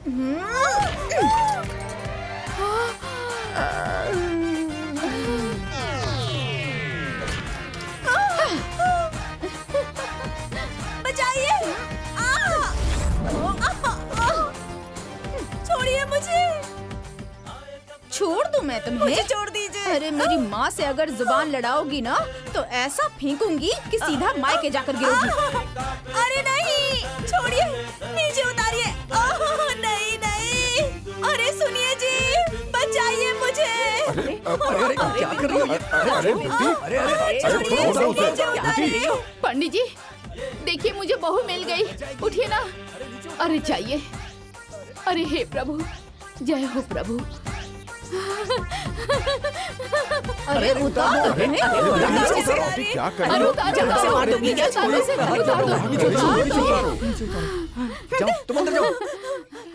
बचाइए! छोड़िए मुझे! छोड़ दूं मैं तुम्हें? मुझे छोड़ दीजिए। अरे मेरी माँ से अगर जुबान लड़ाओगी ना तो ऐसा फेंकूंगी कि सीधा मायके जाकर गिरोगी। अरे नहीं, छोड़िए, नीचे उतारिए। नहीं नहीं, अरे सुनिए जी, बचाइए मुझे। अरे क्या कर रही हो? अरे बेटी, अरे छोड़ो उसे। पंडित जी देखिए मुझे बहू मिल गई, उठिए ना। अरे जाइए। अरे हे प्रभु, जय हो प्रभु। अरे उतार दो तुम्हें। क्या कर रही हो? उतार दो। जाओ तुम अंदर जाओ।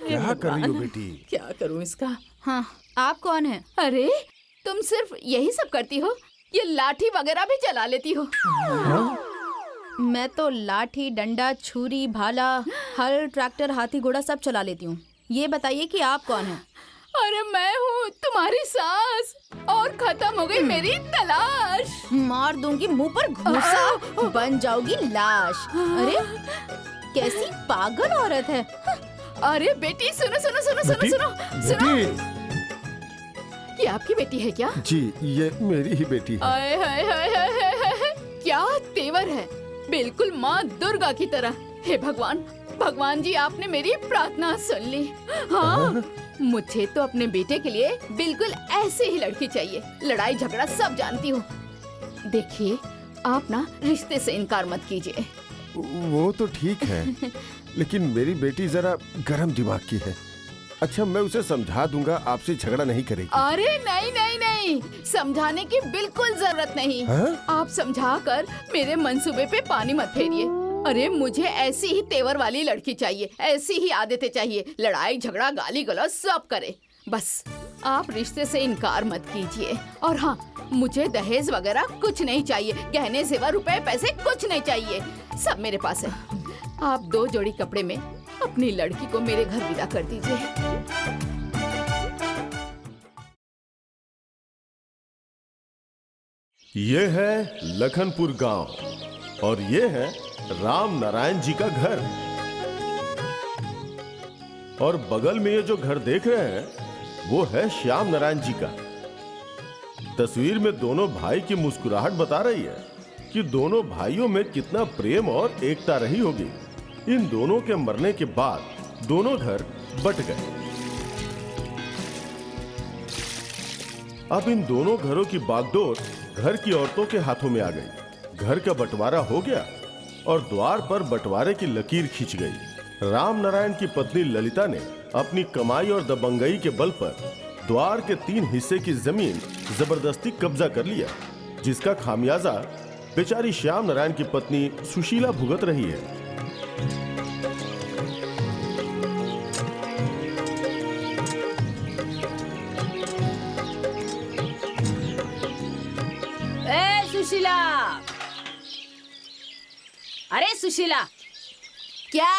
क्या कर रही हो बेटी? क्या करूं इसका? हाँ, आप कौन है? अरे तुम सिर्फ यही सब करती हो? ये लाठी वगैरह भी चला लेती हो? मैं तो लाठी, डंडा, छुरी, भाला, हल, ट्रैक्टर, हाथी, घोड़ा सब चला लेती हूँ। ये बताइए कि आप कौन हैं? अरे मैं हूँ तुम्हारी सास, और खत्म हो गई मेरी तलाश। मार दूंगी मुंह पर घूसा, बन जाओगी लाश। अरे कैसी पागल औरत है। अरे बेटी सुनो सुनो सुनो सुनो सुनो सुनो। ये आपकी बेटी है क्या? जी ये मेरी ही बेटी है। आए हाय हाय हाय हाय हाय, क्या तेवर है, बिल्कुल माँ दुर्गा की तरह। हे भगवान, भगवान जी आपने मेरी प्रार्थना सुन ली। हाँ मुझे तो अपने बेटे के लिए बिल्कुल ऐसे ही लड़की चाहिए। लड़ाई झगड़ा सब जानती हूँ। देखिए आप ना रिश्ते से इनकार मत कीजिए। वो तो ठीक है, लेकिन मेरी बेटी जरा गरम दिमाग की है। अच्छा मैं उसे समझा दूंगा, आपसे झगड़ा नहीं करेगी। अरे नहीं नहीं नहीं, समझाने की बिल्कुल जरूरत नहीं। आप समझा कर मेरे मंसूबे पे पानी मत फेरिए। अरे मुझे ऐसी ही तेवर वाली लड़की चाहिए, ऐसी ही आदतें चाहिए, लड़ाई झगड़ा गाली गलौज सब करे। बस आप रिश्ते से इनकार मत कीजिए। और हाँ, मुझे दहेज वगैरह कुछ नहीं चाहिए, गहने जेवर रुपए पैसे कुछ नहीं चाहिए, सब मेरे पास है। आप 2 जोड़ी कपड़े में अपनी लड़की को मेरे घर विदा कर दीजिए। ये है लखनपुर गांव और ये है राम नारायण जी का घर। और बगल में ये जो घर देख रहे हैं वो है श्याम नारायण जी का। तस्वीर में दोनों भाई की मुस्कुराहट बता रही है कि दोनों भाइयों में कितना प्रेम और एकता रही होगी। इन दोनों के मरने के बाद दोनों घर बट गए। अब इन दोनों घरों की बागडोर घर की औरतों के हाथों में आ गई। घर का बंटवारा हो गया और द्वार पर बंटवारे की लकीर खींच गई। राम नारायण की पत्नी ललिता ने अपनी कमाई और दबंगई के बल पर द्वार के 3 हिस्से की जमीन जबरदस्ती कब्जा कर लिया, जिसका खामियाजा बेचारी श्याम नारायण की पत्नी सुशीला भुगत रही है। सुशीला, अरे सुशीला, क्या?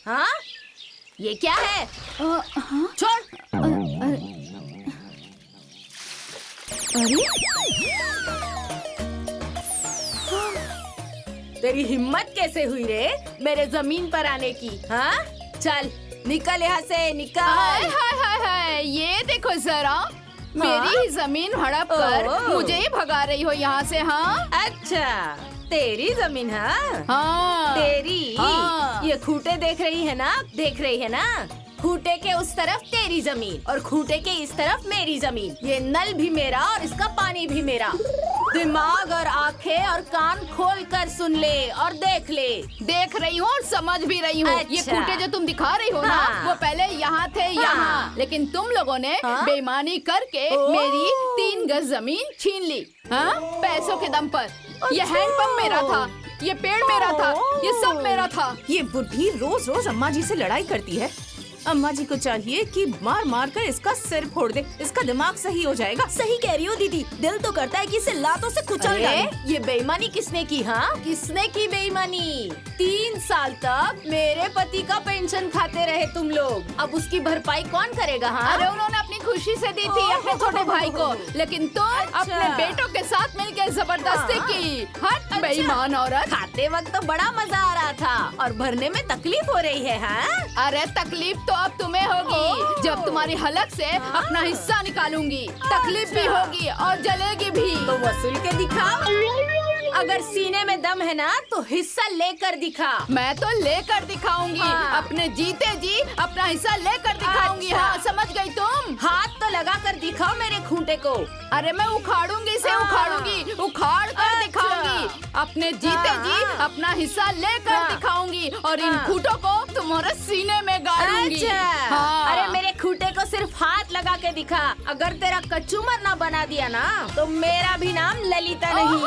हाँ ये क्या है? छोड़। तेरी हिम्मत कैसे हुई रे मेरे जमीन पर आने की? हाँ चल निकल यहाँ से, निकल। हाय हाय हाय हाय, ये देखो जरा, मेरी ही जमीन हड़प कर मुझे ही भगा रही हो यहाँ से। हाँ अच्छा तेरी जमीन है? हाँ तेरी। हाँ। ये खूंटे देख रही है ना, देख रही है ना? खूंटे के उस तरफ तेरी जमीन और खूंटे के इस तरफ मेरी जमीन। ये नल भी मेरा और इसका पानी भी मेरा। दिमाग और आंखें और कान खोल कर सुन ले और देख ले। देख रही हूँ और समझ भी रही हूँ। अच्छा। ये खूंटे जो तुम दिखा रही हो ना, वो पहले यहाँ थे, यहाँ। लेकिन तुम लोगों ने बेईमानी करके मेरी 3 गज जमीन छीन ली। हाँ पैसों के दम पर। ये हैंडपंप मेरा था, ये पेड़ मेरा था, ये सब मेरा था। ये बुढ़ी रोज रोज अम्मा जी से लड़ाई करती है। अम्मा जी को चाहिए कि मार मार कर इसका सिर फोड़ दे, इसका दिमाग सही हो जाएगा। सही कह रही हो दीदी, दिल तो करता है कि इसे लातों से कुचल अरे डालूं। ये बेईमानी किसने की? हाँ, किसने की बेईमानी? 3 साल तक मेरे पति का पेंशन खाते रहे तुम लोग, अब उसकी भरपाई कौन करेगा? हाँ, अरे उन्होंने अपनी खुशी से दी थी अपने छोटे भाई को, लेकिन तुम अपने बेटों के साथ मिलकर जबरदस्ती की। हट बेईमान औरत। खाते वक्त तो बड़ा मजा आ रहा था और भरने में तकलीफ हो रही है। हाँ, अरे तकलीफ तो अब तुम्हें होगी जब तुम्हारी हलक से अपना हिस्सा निकालूंगी। तकलीफ भी होगी और जलेगी भी। तो वसूल के दिखाओ। अगर सीने में दम है ना तो हिस्सा लेकर दिखा। मैं तो लेकर दिखाऊंगी। हाँ। अपने जीते जी अपना हिस्सा लेकर दिखाऊंगी। अच्छा। हाँ, समझ गई तुम? हाथ तो लगा कर दिखाओ मेरे खूंटे को। अरे मैं उखाड़ूंगी इसे, हाँ। उखाड़ूंगी, उखाड़ कर अच्छा। दिखाऊंगी। अपने जीते हाँ। जी अपना हिस्सा लेकर हाँ। दिखाऊंगी और इन हाँ। खूंटों को तुम्हारे सीने में गाड़ूंगी। अच्छा। हाँ। अरे मेरे खूंटे को सिर्फ हाथ लगा के दिखा। अगर तेरा कचूमर ना बना दिया ना तो मेरा भी नाम ललिता नहीं।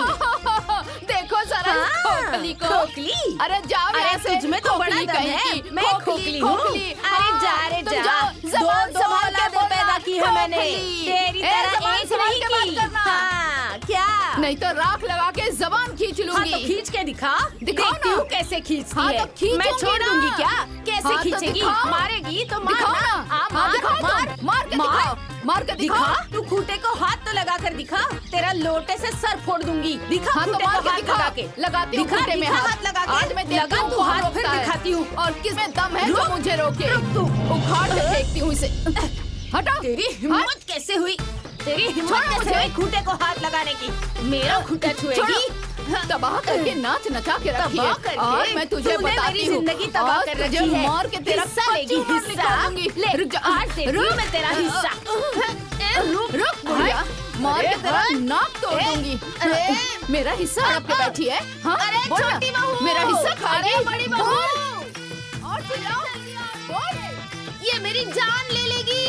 देखो जरा इस खोखली को। खोखली? अरे जाओ अरे यहाँ से। तुझ में तो बड़ा खोखली दम कहीं है। की। मैं खोखली हूँ। अरे जा रे तुम जा। जाओ, दो ज़बान दो संभाल के औलादें बोलना। पैदा की है मैंने। खोखली। तेरी ए, तरह ज़बान एक संभाल नहीं के बात की। करना। हाँ, क्या? नहीं तो राख लगा के जबान खींच हाँ लूंगी। तो खींच के दिखा। दिखाओ देखती ना। हूँ कैसे खींचती हाँ है। तो खींचूंगी मैं छोड़ ना। दूंगी क्या? कैसे हाँ तो खींचेगी? दिखाओ। मारेगी तो मार दिखाओ ना। ना। हाँ, हाँ, दिखाओ तुम। मार मार के दिखाओ। मार के दिखा। दिखाओ। तू खूंटे को हाथ तो लगा कर दिखा। तेरा लोटे से सर फोड़ दूंगी। दिखा हाँ तो खूंटे मार को के हाथ दिखा। लगा के। लगाती हूँ दिखा, खूंटे में दिखा हाथ। हाथ लगा के। आज मैं देखती लगा हूँ तू कौन हाथ फिर रोकता है। दिखाती हूँ। और किसमें दम है जो रुक। मुझे रोके। रुक तू। उखाड़ के फेंकती हूँ इसे। हटाओ। तेरी हिम्मत कैसे हुई? तेरी हिम्मत छोड़ो कैसे मुझे। हुई खूंटे को हाथ लगाने की? मेरा खूंटा छुएगी? तबाह करके नाच नचा के रखी है। तबाह करके? और मैं तुझे तूने बताती मेरी हूँ। जिंदगी तबाह आज कर तुझे रखी है। मार के तेरा हिस्सा लेगी, कचूमर हिस्सा। निकाल दूंगी। ले, रुक जा। आज देती हूँ मैं तेरा हिस्सा। रुक बुढ़िया। मार के तेरा नाक तोड़ दूंगी। मेरा हिस्सा हड़प के बैठी है। हाँ? अरे बोल ना। छोटी बहू। मेरा हिस्सा खाएगी। अरे बड़ी बहू। बोल। और चिल्लाओ। बोल। ये मेरी जान ले लेगी।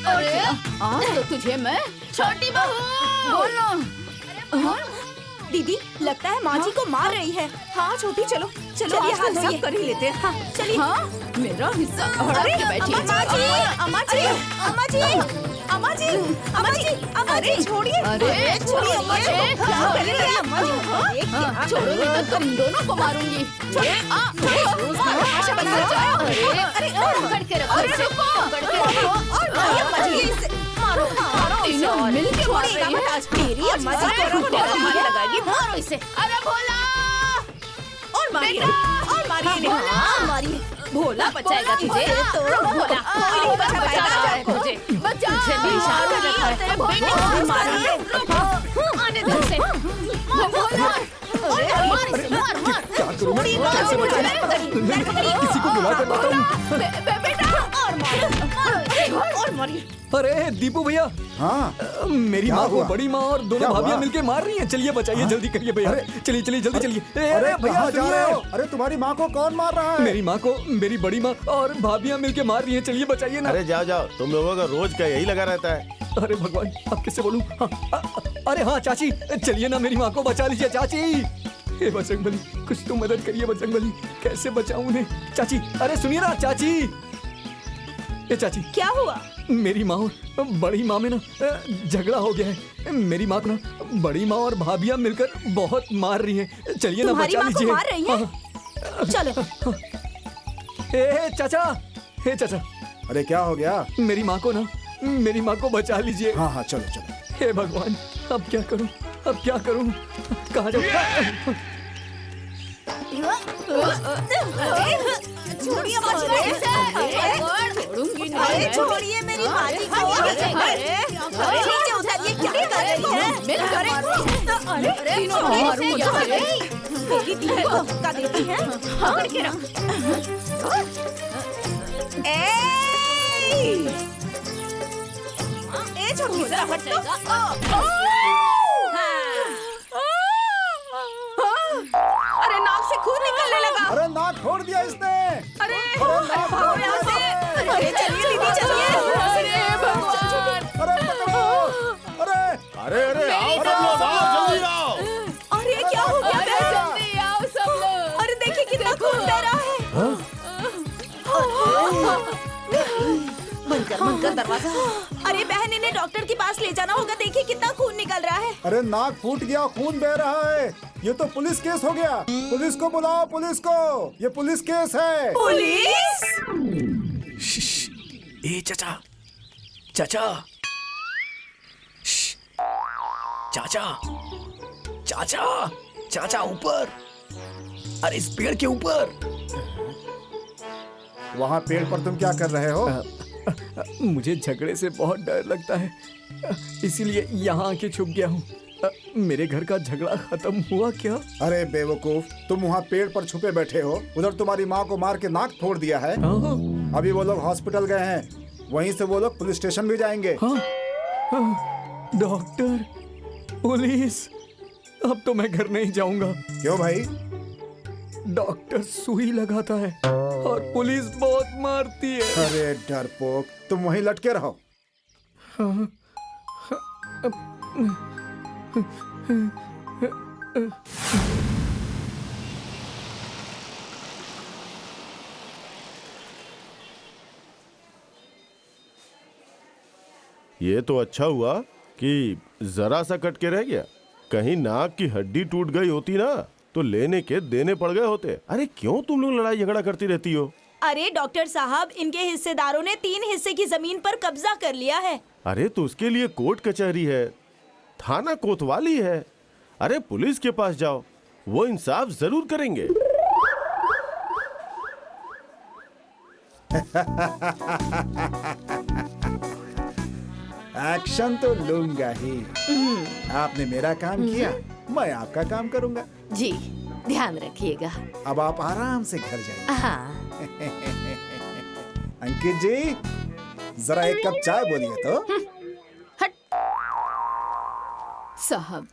अरे आज तो तुझे मैं छोटी बहू। बोल ना। दीदी लगता है माँ जी को मार रही है। हाँ छोटी, चलो चलो चलिए, आज हाथ तो धोइए। सब कर ही लेते हैं। हाँ चलिए। हाँ? मेरा हिस्सा हड़प के बैठी है। अम्मा जी, अम्मा जी, अम्मा जी, अम्मा जी, अम्मा जी, अम्मा जी, छोड़िए। अरे छोड़िए अम्मा जी। अरे, क्या कर रही है अम्मा जी? हाँ, छोड़ूंगी तो तुम दोनों को मारूंगी। तमाशा बना रहे हो? अरे पकड़ के रखो इसे। पकड़ के रखो। और मारिए अम्मा जी इसे। मारो, मारो इसे तीनों और। मिलके मार छोड़िएगा रही मत है। आज। मेरी अम्मा जी को खूंटे को हाथ मारिए। लगाएगी। मारो इसे। अरे भोला। और मारिए, और मारिए इन्हें। हाँ, मारिए। भोला बचाएगा तुझे। भोला। तो भोला कोई नहीं बचा पाएगा तुझे। बचा। तुझे भी इशारा कर रखा है। तेरे बेटे को भी मारेंगे। आने दे उसे। अरे मार इसे, मार मार। क्या करूं मैं? कैसे बचाऊं? किसी को बुला कर लाता हूं। बेटा। और मारो, मारो इसे, और मारिए। अरे दीपू भैया, हाँ मेरी क्या माँ को हुआ? बड़ी माँ और दोनों क्या भाभियाँ हुआ? मिलके मार रही हैं। चलिए बचाइए, जल्दी करिए भैया। अरे, चलिए चलिए जल्दी चलिए। अरे भैया कहाँ जा सुनिए। रहे हो? अरे तुम्हारी माँ को कौन मार रहा है? मेरी माँ को मेरी बड़ी माँ और भाभियाँ मिलके मार रही हैं। चलिए बचाइए ना। अरे जाओ जाओ, तुम लोगों का रोज का यही लगा रहता है। अरे भगवान, अब किससे बोलूं? अरे हाँ चाची, चलिए ना, मेरी माँ को बचा लीजिए चाची। हे बजरंगबली, कुछ तो मदद करिए बजरंगबली। कैसे बचाऊं उन्हें? चाची, अरे सुनिए ना चाची। ये चाची, क्या हुआ? मेरी माँ और बड़ी माँ में ना झगड़ा हो गया है। मेरी माँ को ना बड़ी माँ और भाभियाँ मिलकर बहुत मार रही हैं। चलिए ना तुम्हारी बचा माँ को लीजिए। मार रही हैं? हाँ। चलो। हे चाचा, हे चाचा, अरे क्या हो गया? मेरी माँ को ना, मेरी माँ को बचा लीजिए। हाँ हाँ चलो चलो। हे भगवान, अब क्या करूं? अब क्या करूं? कहाँ जाऊं? छोड़िए अम्मा जी को। छोड़ूंगी अरे नहीं। छोड़िए मेरी माँ जी को। नीचे उतारिए, क्या कर रही है? मिलकर मारो। अरे तीनों छोड़िए मारूं इसे, मुझे। मेरी दी को धक्का देती है। पकड़ के रख। ए छोटी जरा हट जाएगा। अरे नाक से खून निकलने लगा। अरे नाक फोड़ दिया इसने। अरे नाक भागो यहाँ से। अरे चलिए दीदी चलिए। अरे भगवान। अरे पकड़ो। अरे अरे अरे आओ सब लोग, आओ जल्दी आओ। अरे क्या हो गया? अरे जल्दी आओ सब लोग। अरे देखिए कितना खून बह रहा है। बंद कर दरवाजा। अरे बहन, इन्हें डॉक्टर के पास ले जाना होगा। देखिए कितना खून निकल रहा है। अरे नाक फूट गया, खून बह रहा है। ये तो पुलिस केस हो गया। पुलिस को बुलाओ, पुलिस को। ये पुलिस केस है। पुलिस? ए चाचा, चाचा, श्श, चाचा, चाचा, चाचा ऊपर, अरे इस पेड़ के ऊपर। वहाँ पेड़ पर तुम क्या कर रहे हो? मुझे झगड़े से बहुत डर लगता है, इसीलिए यहाँ आके छुप गया हूँ। मेरे घर का झगड़ा खत्म हुआ क्या? अरे बेवकूफ, तुम वहाँ पेड़ पर छुपे बैठे हो। उधर तुम्हारी माँ को मार के नाक फोड़ दिया है। हाँ, अभी वो लोग हॉस्पिटल गए हैं, वहीं से वो लोग पुलिस स्टेशन भी जाएंगे। हाँ, हाँ, डॉक्टर, पुलिस, अब तो मैं घर नहीं जाऊंगा। क्यों भाई? डॉक्टर सुई लगाता है और पुलिस बहुत मारती है। अरे डरपोक, तुम वहीं लटके रहो। ये तो अच्छा हुआ कि जरा सा कट के रह गया। कहीं नाक की हड्डी टूट गई होती ना तो लेने के देने पड़ गए होते। अरे क्यों तुम लोग लड़ाई झगड़ा करती रहती हो? अरे डॉक्टर साहब, इनके हिस्सेदारों ने 3 हिस्से की जमीन पर कब्जा कर लिया है। अरे तो उसके लिए कोर्ट कचहरी है, थाना कोतवाली है। अरे पुलिस के पास जाओ, वो इंसाफ जरूर करेंगे। एक्शन तो लूंगा ही। आपने मेरा काम किया, मैं आपका काम करूंगा। जी, ध्यान रखिएगा। अब आप आराम से घर जाइए। हाँ। अंकित जी, जरा एक कप चाय बोलिए तो। साहब,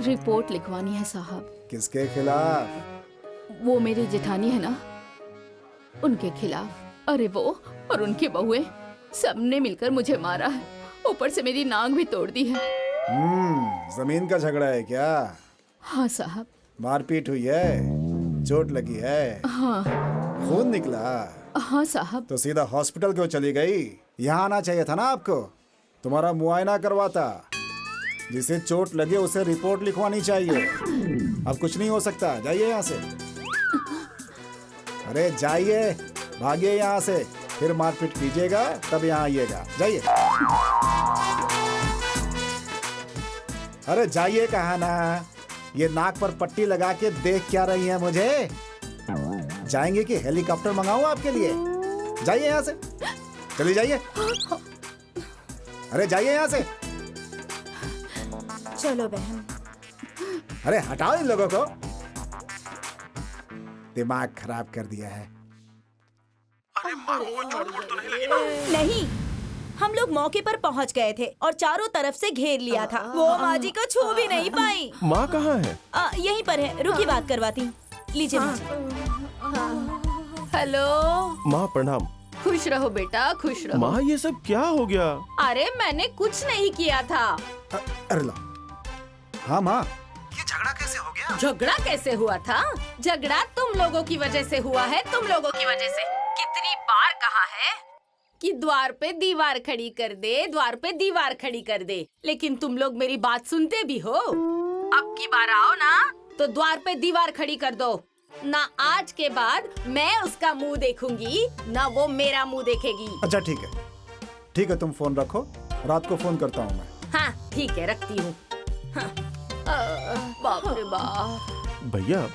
रिपोर्ट लिखवानी है साहब। किसके खिलाफ? वो मेरी जेठानी है ना, उनके खिलाफ। अरे वो और उनकी बहुएं सबने मिलकर मुझे मारा है, ऊपर से मेरी नाक भी तोड़ दी है। जमीन का झगड़ा है क्या? हाँ साहब। मारपीट हुई है? चोट लगी है? हाँ। खून निकला? हाँ साहब। तो सीधा हॉस्पिटल क्यों चली गई? यहाँ आना चाहिए था ना आपको, तुम्हारा मुआयना करवाता। जिसे चोट लगे उसे रिपोर्ट लिखवानी चाहिए। अब कुछ नहीं हो सकता, जाइए यहाँ से। अरे जाइए, भागिए यहाँ से, फिर मारपीट कीजिएगा तब यहाँ आइएगा। जाइए। अरे जाइए, कहा ना। ये नाक पर पट्टी लगा के देख क्या रही है मुझे? जाएंगे कि हेलीकॉप्टर मंगाऊं आपके लिए? जाइए यहाँ से, चली जाइए। अरे जाइए यहाँ से। चलो बहन। अरे हटाओ इन लोगों को, दिमाग खराब कर दिया है। नहीं, हम लोग मौके पर पहुंच गए थे और चारों तरफ से घेर लिया था। वो माँ जी को छू भी नहीं पाई। माँ कहाँ है? यहीं पर है, रुकी बात करवाती। लीजिए माँ जी। हेलो। माँ प्रणाम। खुश रहो बेटा, खुश रहो। माँ ये सब क्या हो गया? अरे मैंने कुछ नहीं किया था। अरे ला। हाँ माँ। झगड़ा कैसे हुआ था? झगड़ा तुम लोगों की वजह से हुआ है, तुम लोगों की वजह से। कितनी बार कहा है कि द्वार पे दीवार खड़ी कर दे, द्वार पे दीवार खड़ी कर दे, लेकिन तुम लोग मेरी बात सुनते भी हो। अब की बार आओ ना तो द्वार पे दीवार खड़ी कर दो। ना आज के बाद मैं उसका मुंह देखूंगी, ना वो मेरा मुंह देखेगी। अच्छा ठीक है, ठीक है, तुम फोन रखो, रात को फोन करता हूँ मैं। हाँ ठीक है, रखती हूँ। बाप रे बाप। भैया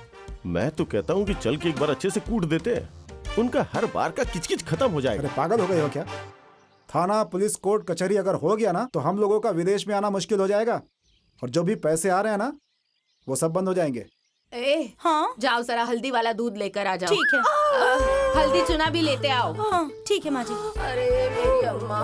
मैं तो कहता हूँ कि चल के एक बार अच्छे से कूट देते हैं, उनका हर बार का किचकिच खत्म हो जाएगा। अरे पागल हो गए हो क्या? थाना, पुलिस, कोर्ट, कचहरी अगर हो गया ना तो हम लोगों का विदेश में आना मुश्किल हो जाएगा, और जो भी पैसे आ रहे हैं ना वो सब बंद हो जाएंगे। ए, हाँ जाओ जरा हल्दी वाला दूध लेकर आ जाओ। ठीक है। हल्दी चूना भी लेते आओ। हाँ ठीक है माँ जी। अरे मेरी अम्मा,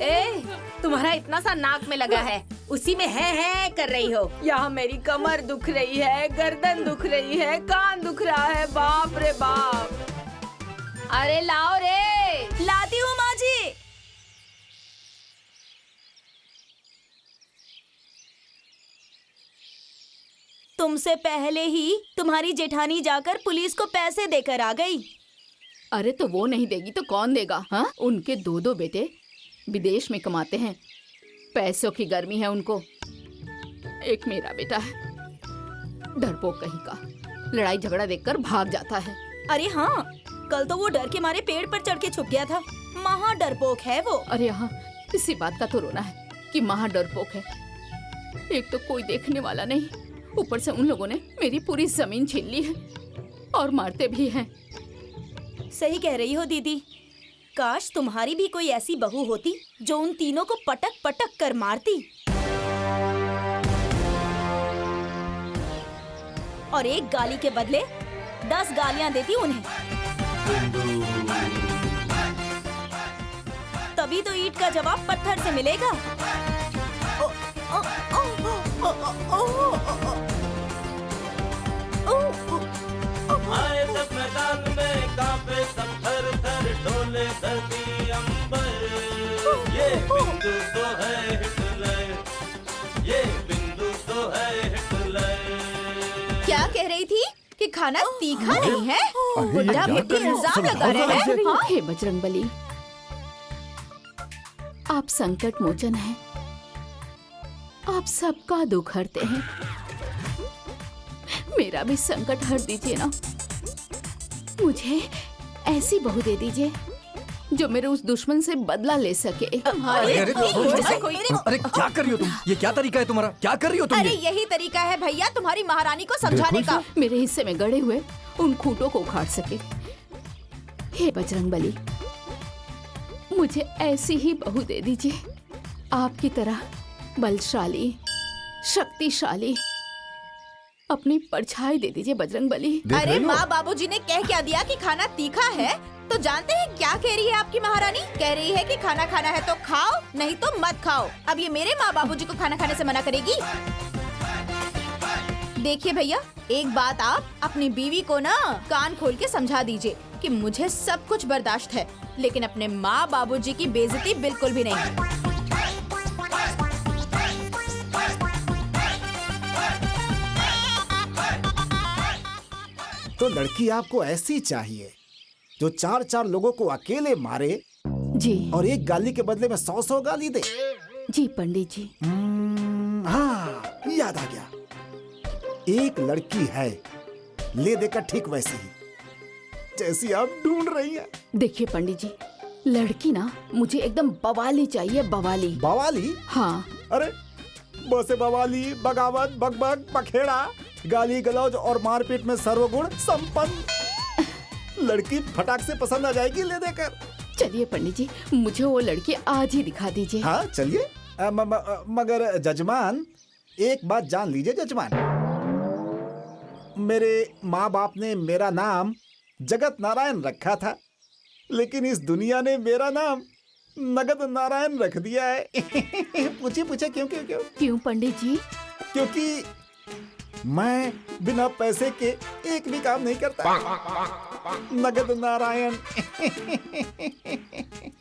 ए तुम्हारा इतना सा नाक में लगा है, उसी में है कर रही हो। यहाँ मेरी कमर दुख रही है, गर्दन दुख रही है, कान दुख रहा है, बाप रे बाप। अरे लाओ रे। लाती हूँ माँ जी। तुमसे पहले ही तुम्हारी जेठानी जाकर पुलिस को पैसे देकर आ गई। अरे तो वो नहीं देगी तो कौन देगा? हाँ, उनके दो बेटे विदेश में कमाते हैं, पैसों की गर्मी है उनको। एक मेरा बेटा है, डरपोक कहीं का, लड़ाई झगड़ा देखकर भाग जाता है। अरे हाँ, कल तो वो डर के मारे पेड़ पर चढ़ के छुप गया था। महा डरपोक है वो। अरे हाँ, इसी बात का तो रोना है कि महा डरपोक है। एक तो कोई देखने वाला नहीं, ऊपर से उन लोगों ने मेरी पूरी जमीन छीन ली है और मारते भी हैं। सही कह रही हो दीदी। काश तुम्हारी भी कोई ऐसी बहू होती जो उन तीनों को पटक पटक कर मारती और एक गाली के बदले 10 गालियां देती उन्हें। तभी तो ईंट का जवाब पत्थर से मिलेगा। आए सब मैदान में कांपे सब थर थर डोले धरती अंबर। ये बिंदु तो है हिटलर, ये बिंदु तो है हिटलर। क्या कह रही थी कि खाना तीखा नहीं है? अरे ये बुढ़ा क्या बेटी कर रही हो? इल्जाम लगा समझाओ रहे जरा हैं। इसे। हाँ? हे बजरंगबली, आप संकट मोचन हैं, आप सबका दुख हरते हैं। मेरा भी संकट हर दीजिए ना। मुझे ऐसी बहू दे दीजिए जो मेरे उस दुश्मन से बदला ले सके। अरे अरे अरे क्या कर रही हो तुम? ये क्या तरीका है तुम्हारा? क्या कर रही हो तुम? अरे ये यही तरीका है भैया तुम्हारी महारानी को समझाने का। मेरे हिस्से में गड़े हुए उन खूंटों को उखाड़ सके। हे बजरंगबली, मुझे ऐसी ही बहू दे दीजिए, आपकी तरह बलशाली, शक्तिशाली। अपनी परछाई दे दीजिए बजरंगबली। देख अरे रही हो? माँ बाबूजी ने कह क्या दिया कि खाना तीखा है? तो जानते हैं क्या कह रही है आपकी महारानी? कह रही है कि खाना खाना है तो खाओ, नहीं तो मत खाओ। अब ये मेरे माँ बाबूजी को खाना खाने से मना करेगी? देखिए भैया, एक बात आप अपनी बीवी को ना कान खोल के समझा दीजिए कि मुझे सब कुछ बर्दाश्त है, लेकिन अपने माँ बाबूजी की बेइज्जती बिल्कुल भी नहीं। तो लड़की आपको ऐसी चाहिए जो 4-4 लोगों को अकेले मारे जी और एक गाली के बदले में 100-100 गाली दे। जी पंडित जी। हाँ, याद आ गया। एक लड़की है, ले देकर ठीक वैसी ही जैसी आप ढूंढ रही हैं। देखिए पंडित जी, लड़की ना मुझे एकदम बवाली चाहिए, बवाली। बवाली? हाँ, अरे बसे बवाली, बगावत, बकबक, पखेड़ा, गाली गलौज और मारपीट में सर्वगुण संपन्न लड़की फटाक से पसंद आ जाएगी ले देकर। चलिए पंडित जी, मुझे वो लड़की आज ही दिखा दीजिए। हाँ चलिए। मगर जजमान, एक बात जान लीजिए जजमान, मेरे माँ बाप ने मेरा नाम जगत नारायण रखा था, लेकिन इस दुनिया ने मेरा नाम नगद नारायण रख दिया है। पूछिए पूछिए क्यों क्यों क्यों? क्यों पंडित जी? क्योंकि मैं बिना पैसे के एक भी काम नहीं करता। नगद नारायण।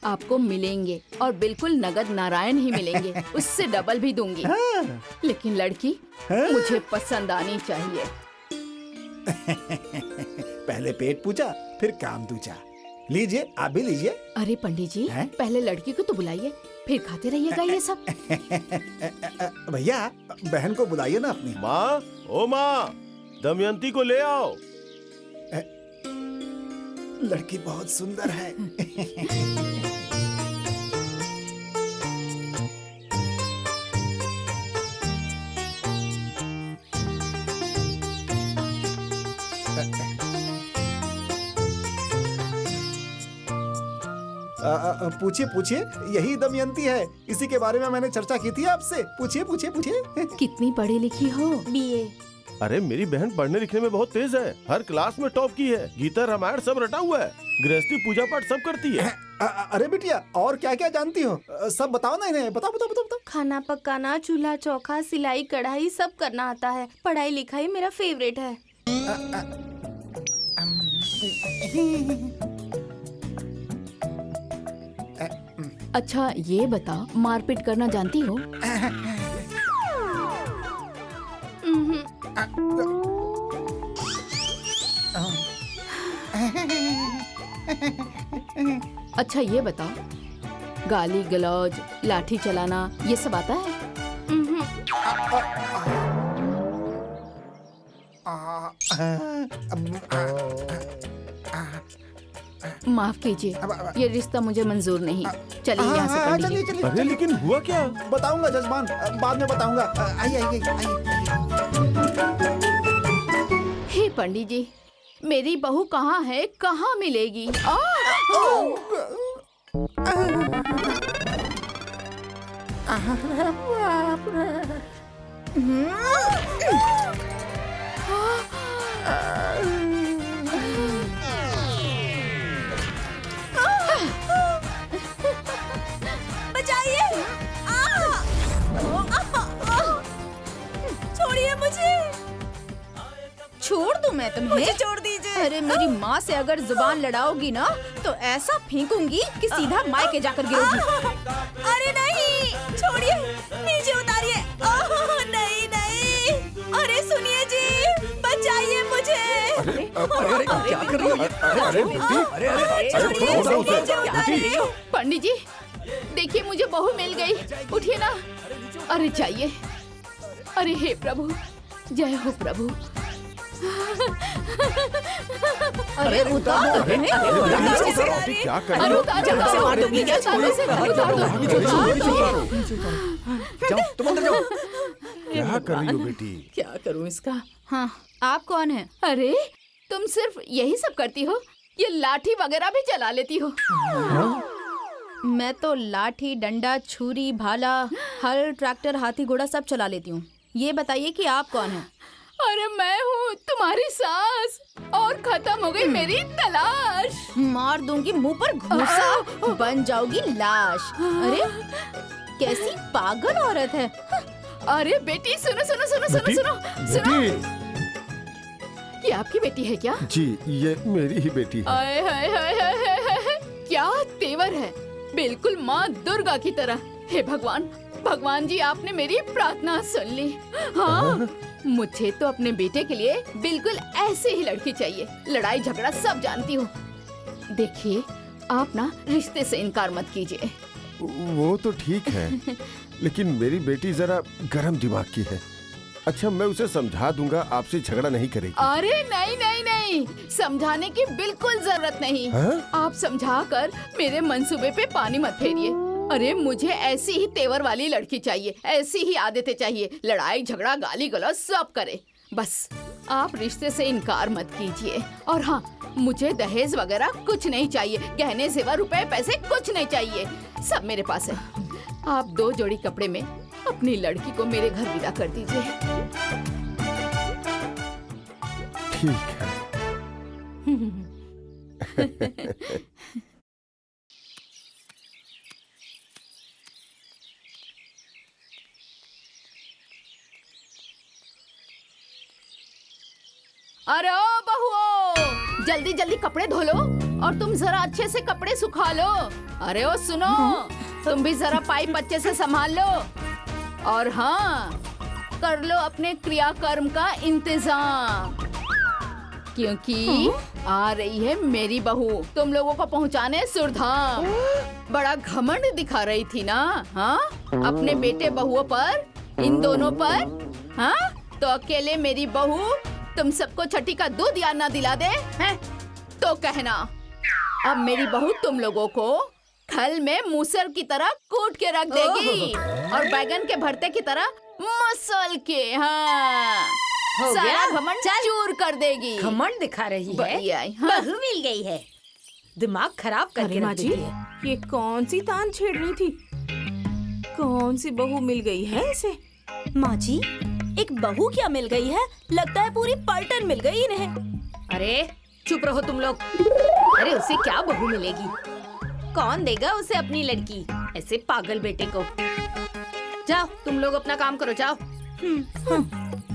आपको मिलेंगे और बिल्कुल नगद नारायण ही मिलेंगे, उससे डबल भी दूंगी। हाँ। लेकिन लड़की हाँ। मुझे पसंद आनी चाहिए। पहले पेट पूजा फिर काम दूजा। लीजिए, आप भी लीजिए। अरे पंडित जी, हैं? पहले लड़की को तो बुलाइए, फिर खाते रहिएगा ये सब। भैया, बहन को बुलाइए ना अपनी। माँ, ओ माँ, दमयंती को ले आओ। लड़की बहुत सुंदर है। पूछिए पूछिए, यही दमयंती है, इसी के बारे में मैंने चर्चा की थी आपसे। पूछिए पूछिए पूछिए। कितनी पढ़ी लिखी हो? बीए। अरे मेरी बहन पढ़ने लिखने में बहुत तेज है, हर क्लास में टॉप की है, गीता रामायण सब रटा हुआ है, गृहस्थी पूजा पाठ सब करती है। अरे बिटिया, और क्या क्या जानती हो? सब बताओ ना इन्हें, बताओ बताओ बताओ बताओ। खाना पकाना, चूल्हा चौका, सिलाई कढ़ाई सब करना आता है। पढ़ाई लिखाई मेरा फेवरेट है। अच्छा ये बताओ, मारपीट करना जानती हो? अच्छा ये बताओ, गाली गलौज, लाठी चलाना ये सब आता है? माफ कीजिए, ये रिश्ता मुझे मंजूर नहीं। चलिए यहाँ से पंडित जी। चलिए अरे लेकिन हुआ क्या? बताऊंगा जजमान, बाद में बताऊंगा। आइए आइए आइए। हे पंडित जी, मेरी बहू कहाँ है, कहाँ मिलेगी? बचाइए! छोड़िए मुझे! छोड़ दूं मैं तुम्हें? मुझे छोड़ दीजिए। अरे मेरी माँ से अगर जुबान लड़ाओगी ना तो ऐसा फेंकूंगी कि सीधा मायके जाकर गिरोगी। अरे नहीं, छोड़िए, नीचे उतारिए। नहीं नहीं, अरे सुनिए जी, बचाइए मुझे। अरे क्या कर रही हो? अरे बेटी, अरे छोड़ो ना उसे। बेटी, पंडित जी देखिए, मुझे बहू मिल गई। उठिए ना। अरे चाहिए। अरे हे प्रभु, जय हो प्रभु। अरे उतार बेटी, क्या कर रही अरे हो? उतार दो, उतार दो, नीचे उतार दो, उतार दो। जाओ तुम अंदर जाओ। क्या कर रही हो बेटी? क्या करूं इसका? हाँ, आप कौन है? अरे तुम सिर्फ यही सब करती हो? ये लाठी वगैरह भी चला लेती हो? मैं तो लाठी, डंडा, छुरी, भाला, हल, ट्रैक्टर, हाथी, घोड़ा सब चला लेती हूँ। ये बताइए कि आप कौन हैं? अरे मैं हूँ तुम्हारी सास, और खत्म हो गई मेरी तलाश। मार दूंगी मुंह पर घूसा, बन जाओगी लाश। अरे कैसी पागल औरत है। अरे बेटी सुनो सुनो सुनो सुनो सुनो सुनो। बेटी, ये आपकी बेटी है क्या? जी ये मेरी ही बेटी है। आए हाय हाय हाय हाय हाय, क्या तेवर है, बिल्कुल माँ दुर्गा की तरह। हे भगवान, भगवान जी आपने मेरी प्रार्थना सुन ली। हाँ, मुझे तो अपने बेटे के लिए बिल्कुल ऐसे ही लड़की चाहिए। लड़ाई झगड़ा सब जानती हूँ। देखिए आप ना रिश्ते से इनकार मत कीजिए। वो तो ठीक है, लेकिन मेरी बेटी जरा गरम दिमाग की है। अच्छा मैं उसे समझा दूंगा, आपसे झगड़ा नहीं करेगी। अरे नहीं नहीं नहीं, समझाने की बिल्कुल जरूरत नहीं। हाँ? आप समझा कर मेरे मंसूबे पे पानी मत फेरिए। अरे मुझे ऐसी ही तेवर वाली लड़की चाहिए, ऐसी ही आदतें चाहिए, लड़ाई झगड़ा गाली गलौज सब करे। बस आप रिश्ते से इनकार मत कीजिए। और हाँ, मुझे दहेज वगैरह कुछ नहीं चाहिए, गहने जेवर रुपए पैसे कुछ नहीं चाहिए, सब मेरे पास है। आप 2 जोड़ी कपड़े में अपनी लड़की को मेरे घर विदा कर दीजिए। ठीक है। अरे ओ बहुओ, जल्दी जल्दी कपड़े धो लो, और तुम जरा अच्छे से कपड़े सुखा लो। अरे ओ सुनो, तुम भी जरा पाइप अच्छे से संभाल लो। और हाँ, कर लो अपने क्रियाकर्म का इंतजाम, क्योंकि आ रही है मेरी बहू तुम लोगों को पहुंचाने सुरधाम। बड़ा घमंड दिखा रही थी ना, हाँ, अपने बेटे बहुओं पर, इन दोनों पर। हाँ, तो अकेले मेरी बहू तुम सबको छठी का दूध याद ना दिला दे हैं? तो कहना, अब मेरी बहू तुम लोगों को खल में मूसल की तरह कूट के रख देगी, और बैगन के भरते की तरह मसल के, हाँ, हो सारा गया? घमंड चूर कर देगी। घमंड दिखा रही है। बढ़िया है, हाँ। बहू मिल गई है, दिमाग खराब करके रख देती है। ये कौन सी तान छेड़ रही थी? कौन सी बहू मिल गई है इसे? माँ जी, एक बहू क्या मिल गई है, लगता है पूरी पलटन मिल गई इन्हें। अरे चुप रहो तुम लोग। अरे उसे क्या बहू मिलेगी, कौन देगा उसे अपनी लड़की, ऐसे पागल बेटे को। जाओ तुम लोग अपना काम करो, जाओ।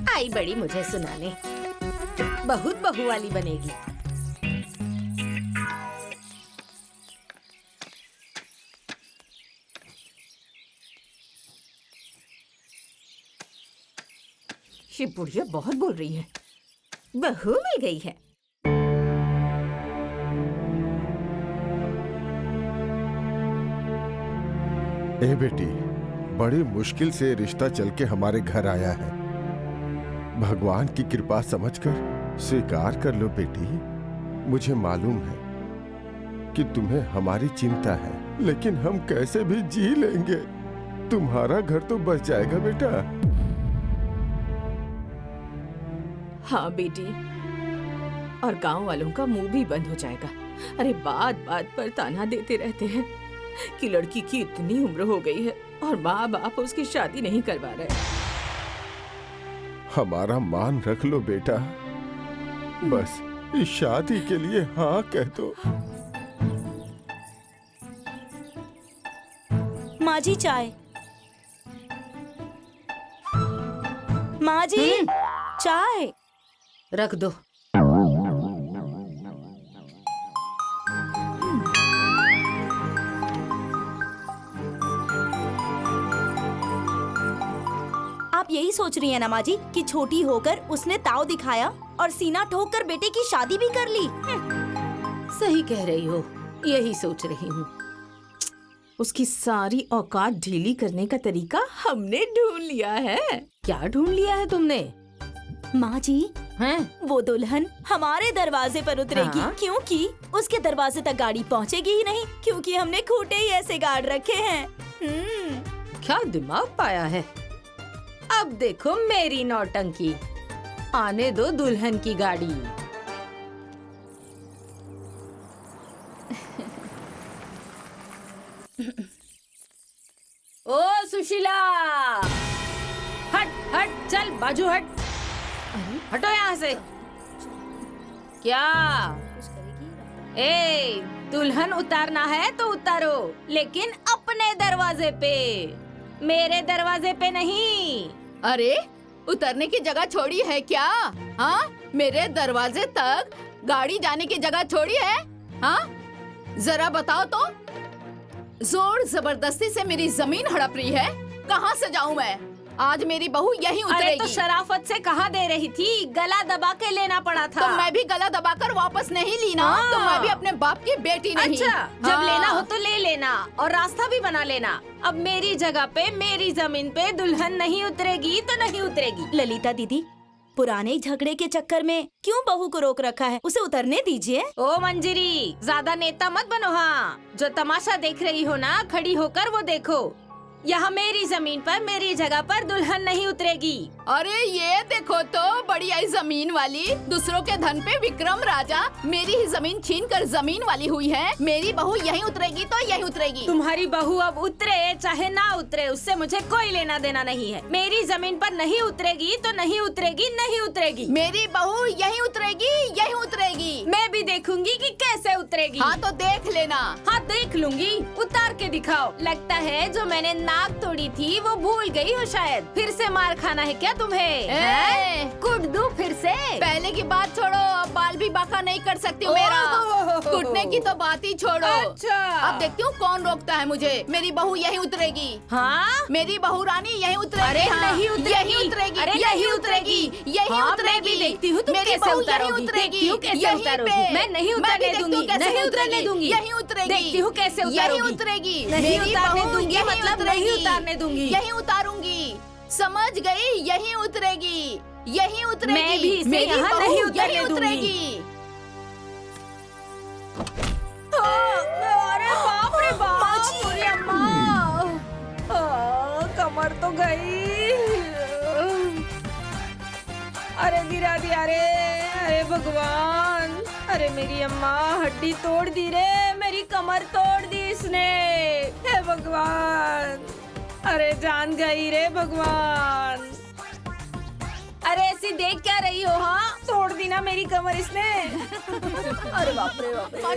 आई बड़ी मुझे सुनाने, बहुत बहू वाली बनेगी। ये बुढ़िया बहुत बोल रही है। बहू मिल गई है। ए बेटी, बड़ी मुश्किल से रिश्ता चल के हमारे घर आया है। भगवान की कृपा समझकर स्वीकार कर लो बेटी। मुझे मालूम है कि तुम्हें हमारी चिंता है, लेकिन हम कैसे भी जी लेंगे। तुम्हारा घर तो बच जाएगा बेटा। हाँ बेटी, और गांव वालों का मुंह भी बंद हो जाएगा। अरे बात बात पर ताना देते रहते हैं कि लड़की की इतनी उम्र हो गई है और माँ बाप उसकी शादी नहीं करवा रहे। हमारा मान रख लो बेटा, बस इस शादी के लिए हाँ कह दो। माँ जी चाय। माँ जी चाय रख दो। आप यही सोच रही है ना माँ जी कि छोटी होकर उसने ताव दिखाया और सीना ठोक कर बेटे की शादी भी कर ली। सही कह रही हो, यही सोच रही हूँ। उसकी सारी औकात ढीली करने का तरीका हमने ढूंढ लिया है। क्या ढूंढ लिया है तुमने? माँ जी हैं? वो दुल्हन हमारे दरवाजे पर उतरेगी। हाँ? क्योंकि उसके दरवाजे तक गाड़ी पहुँचेगी ही नहीं, क्योंकि हमने खूंटे ही ऐसे गाड़ रखे हैं। क्या दिमाग पाया है। अब देखो मेरी नौटंकी। आने दो दुल्हन की गाड़ी। ओ सुशीला, हट हट, चल बाजू हट। हटो यहाँ से। क्या? ए, दुल्हन उतारना है तो उतारो, लेकिन अपने दरवाजे पे, मेरे दरवाजे पे नहीं। अरे उतरने की जगह छोड़ी है क्या? हाँ, मेरे दरवाजे तक गाड़ी जाने की जगह छोड़ी है? हाँ, जरा बताओ तो। जोर जबरदस्ती से मेरी जमीन हड़प रही है। कहाँ से जाऊँ मैं? आज मेरी बहू यहीं अरे उतरेगी। तो शराफत से कहा दे रही थी, गला दबा के लेना पड़ा था। तो मैं भी गला दबाकर वापस नहीं ली ना। हाँ। तो मैं भी अपने बाप की बेटी नहीं। अच्छा, जब हाँ। लेना हो तो ले लेना और रास्ता भी बना लेना। अब मेरी जगह पे, मेरी जमीन पे दुल्हन नहीं उतरेगी तो नहीं उतरेगी। ललिता दीदी, पुराने झगड़े के चक्कर में क्यों बहू को रोक रखा है? उसे उतरने दीजिए। ओ मंजरी, ज्यादा नेता मत बनो। हाँ, जो तमाशा देख रही हो ना, खड़ी होकर वो देखो। यहाँ मेरी जमीन पर, मेरी जगह पर दुल्हन नहीं उतरेगी। अरे ये देखो तो, बड़ी आई जमीन वाली, दूसरों के धन पे विक्रम राजा मेरी ही जमीन छीन कर जमीन वाली हुई है। मेरी बहू यहीं उतरेगी तो यहीं उतरेगी। तुम्हारी बहू अब उतरे चाहे ना उतरे, उससे मुझे कोई लेना देना नहीं है। मेरी जमीन पर नहीं उतरेगी तो नहीं उतरेगी, नहीं उतरेगी। मेरी बहू यहीं उतरेगी, यहीं उतरेगी। मैं भी देखूंगी कि कैसे उतरेगी। हाँ तो देख लेना। हाँ देख लूंगी, उतार के दिखाओ। लगता है जो मैंने नाक तोड़ी थी वो भूल गई हो शायद। फिर से मार खाना है क्या तुम्हें? हैं? कूट दूं फिर से? पहले की बात छोड़ो, अब बाल भी बाका नहीं कर सकती हूँ मेरा। कूटने की तो बात ही छोड़ो। अच्छा। अब देखती हूँ कौन रोकता है मुझे। मेरी बहू यहीं उतरेगी। हाँ, मेरी बहू रानी यहीं उतरेगी। अरे हाँ, नहीं उतरेगी। यहीं उतरेगी। अरे यहीं नहीं उतरेगी। उतरेगी। यहीं हाँ, उतरेगी। मैं भी देखती हूँ तुम मेरी कैसे बहू उतारोगी। यहीं उतरेगी। देखती हूँ कैसे यहीं उतारोगी। पे। मैं नहीं मैं भी उतरने देखती हूँ दूंगी, कैसे नहीं उतरने दूंगी। यहीं उतरेगी। देखती हूँ कैसे यहीं उतारोगी। उतरेगी। नहीं मेरी उतारने बहू दूंगी, यहीं मतलब उतरेगी। नहीं उतारने दूंगी। यहीं उतारूंगी। समझ गई? यहीं उतरेगी। यहीं उतरेगी। मैं भी इसे मेरी यहाँ बहू नहीं उतरने यहीं दूंगी। उतरेगी। अरे बाप रे बाप, अरे अम्मा, कमर तो गई। अरे गिरा दिया रे, अरे भगवान, अरे मेरी अम्मा हड्डी तोड़ दी रे, मेरी कमर तोड़ दी इसने। हे भगवान, अरे जान गई रे भगवान। अरे ऐसी देख क्या रही हो? हाँ, तोड़ दी ना मेरी कमर इसने। अरे बाप रे बाप रे। अरे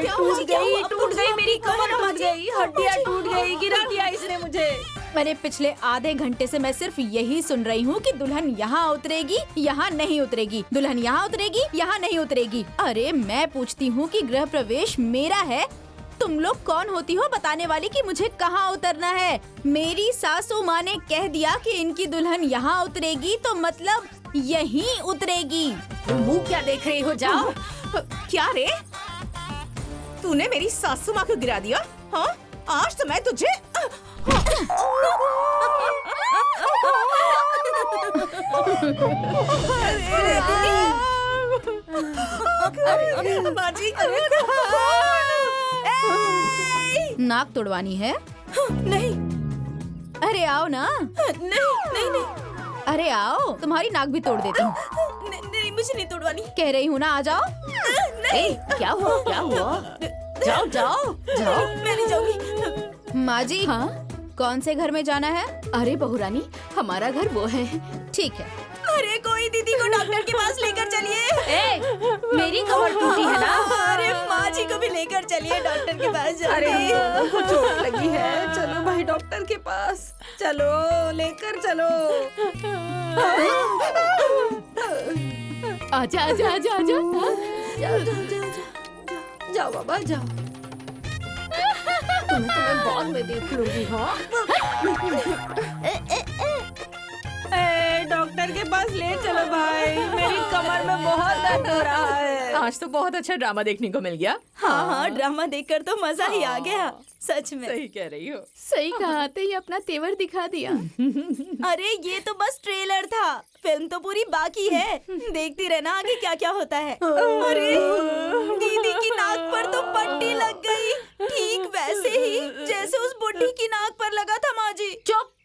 टूट गई मेरी कमर, टूट गई, हड्डियाँ टूट गई, गिरा दिया इसने मुझे। मैंने पिछले आधे घंटे से मैं सिर्फ यही सुन रही हूँ कि दुल्हन यहाँ उतरेगी, यहाँ नहीं उतरेगी, दुल्हन यहाँ उतरेगी, यहाँ नहीं उतरेगी। अरे मैं पूछती हूँ कि गृह प्रवेश मेरा है तुम लोग कौन होती हो बताने वाली कि मुझे कहाँ उतरना है? मेरी सासू माँ ने कह दिया कि इनकी दुल्हन यहाँ उतरेगी तो मतलब यहीं उतरेगी। मुंह क्या देख रही हो? जाओ। क्या रे, तूने मेरी सासू माँ को गिरा दिया? हाँ, आज तो मैं तुझे माजी नाक तोड़वानी है? नहीं अरे आओ ना। नहीं अरे आओ, तुम्हारी नाक भी तोड़ देती हूँ। नहीं मुझे नहीं तोड़वानी। कह रही हूँ ना, आ जाओ। ए, क्या हुआ? क्या हुआ? जाओ जाओ जाओ। मैं नहीं जाऊंगी। माँ जी, हाँ? कौन से घर में जाना है? अरे बहुरानी, हमारा घर वो है। ठीक है। अरे कोई दीदी को डॉक्टर के पास लेकर चलिए। ए, मेरी कमर टूटी है ना? अरे माँ जी को भी लेकर चलिए डॉक्टर के पास। अरे जल्दी। उनको चोट लगी है, चलो भाई डॉक्टर के पास, चलो लेकर चलो। आजा आजा आजा आजा। जाओ बाबा जाओ। तुम्हें बाद में देख लूंगी। हाँ, डॉक्टर के पास ले चलो भाई, मेरी कमर में बहुत दर्द हो रहा है। आज तो बहुत अच्छा ड्रामा देखने को मिल गया। हाँ ड्रामा देखकर तो मजा ही आ गया। सच में। सही कह रही हो। सही कहा, आते ही अपना तेवर दिखा दिया। अरे ये तो बस ट्रेलर था, फिल्म तो पूरी बाकी है। देखती रहना आगे क्या क्या होता है। अरे दीदी की नाक पर तो पट्टी लग गई, ठीक वैसे ही जैसे उस बुढ़ी की नाक पर लगा था। माँ जी चुप।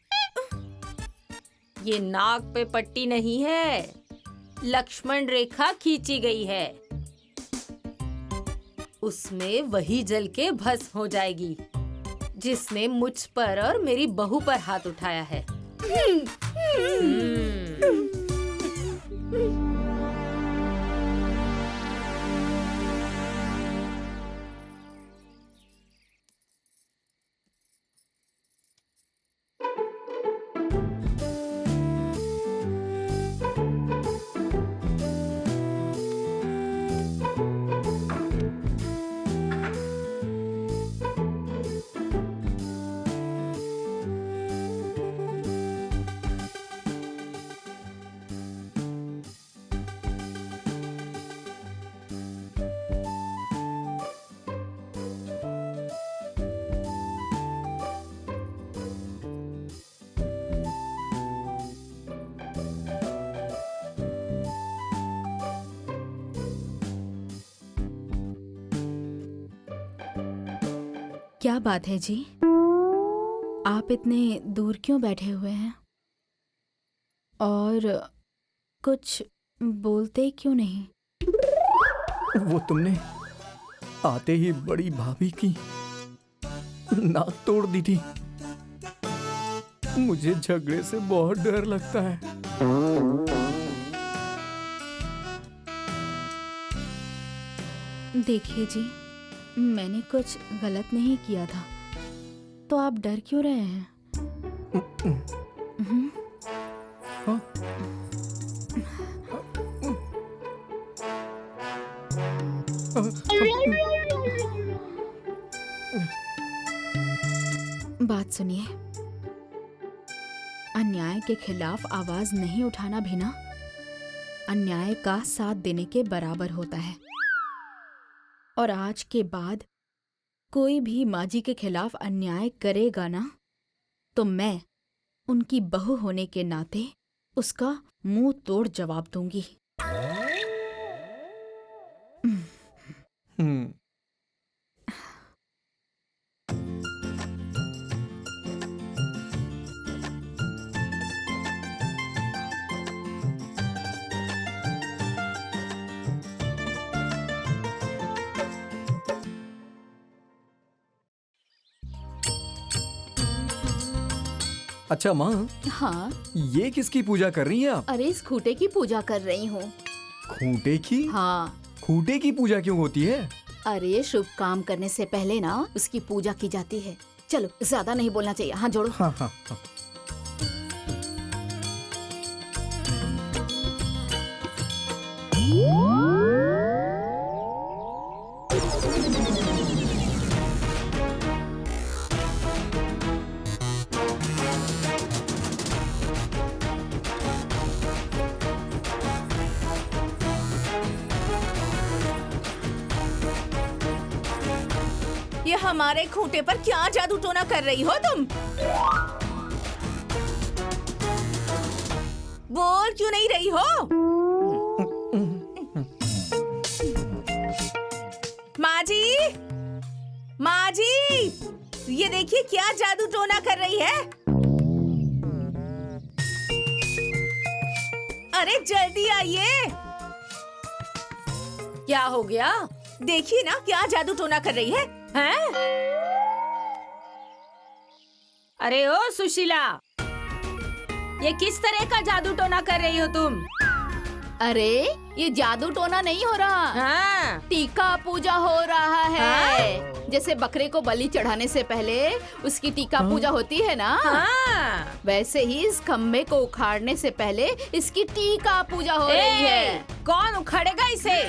ये नाक पे पट्टी नहीं है, लक्ष्मण रेखा खींची गई है। उसमें वही जल के भस्म हो जाएगी जिसने मुझ पर और मेरी बहू पर हाथ उठाया है। क्या बात है जी, आप इतने दूर क्यों बैठे हुए हैं और कुछ बोलते क्यों नहीं? वो तुमने आते ही बड़ी भाभी की नाक तोड़ दी थी। मुझे झगड़े से बहुत डर लगता है। देखिए जी, मैंने कुछ गलत नहीं किया था, तो आप डर क्यों रहे हैं? हाँ? बात सुनिए, अन्याय के खिलाफ आवाज नहीं उठाना भी ना अन्याय का साथ देने के बराबर होता है। और आज के बाद कोई भी माँ जी के खिलाफ अन्याय करेगा ना, तो मैं उनकी बहू होने के नाते उसका मुंह तोड़ जवाब दूंगी। अच्छा माँ, हाँ, ये किसकी पूजा कर रही हैं आप? अरे इस खूंटे की पूजा कर रही हूँ। खूंटे की? हाँ। खूंटे की पूजा क्यों होती है? अरे शुभ काम करने से पहले ना उसकी पूजा की जाती है। चलो, ज्यादा नहीं बोलना चाहिए। हाँ जोड़ो। हाँ हाँ हाँ। ये हमारे खूंटे पर क्या जादू टोना कर रही हो तुम? बोल क्यों नहीं रही हो? माँ जी, माँ जी, ये देखिए क्या जादू टोना कर रही है। अरे जल्दी आइए। क्या हो गया? देखिए ना क्या जादू टोना कर रही है, हैं? अरे ओ सुशीला, ये किस तरह का जादू टोना कर रही हो तुम? अरे ये जादू टोना नहीं हो रहा, हाँ। टीका पूजा हो रहा है। जैसे बकरे को बलि चढ़ाने से पहले उसकी टीका पूजा होती है ना, हाँ। वैसे ही इस खम्भे को उखाड़ने से पहले इसकी टीका पूजा हो रही है। कौन उखाड़ेगा इसे?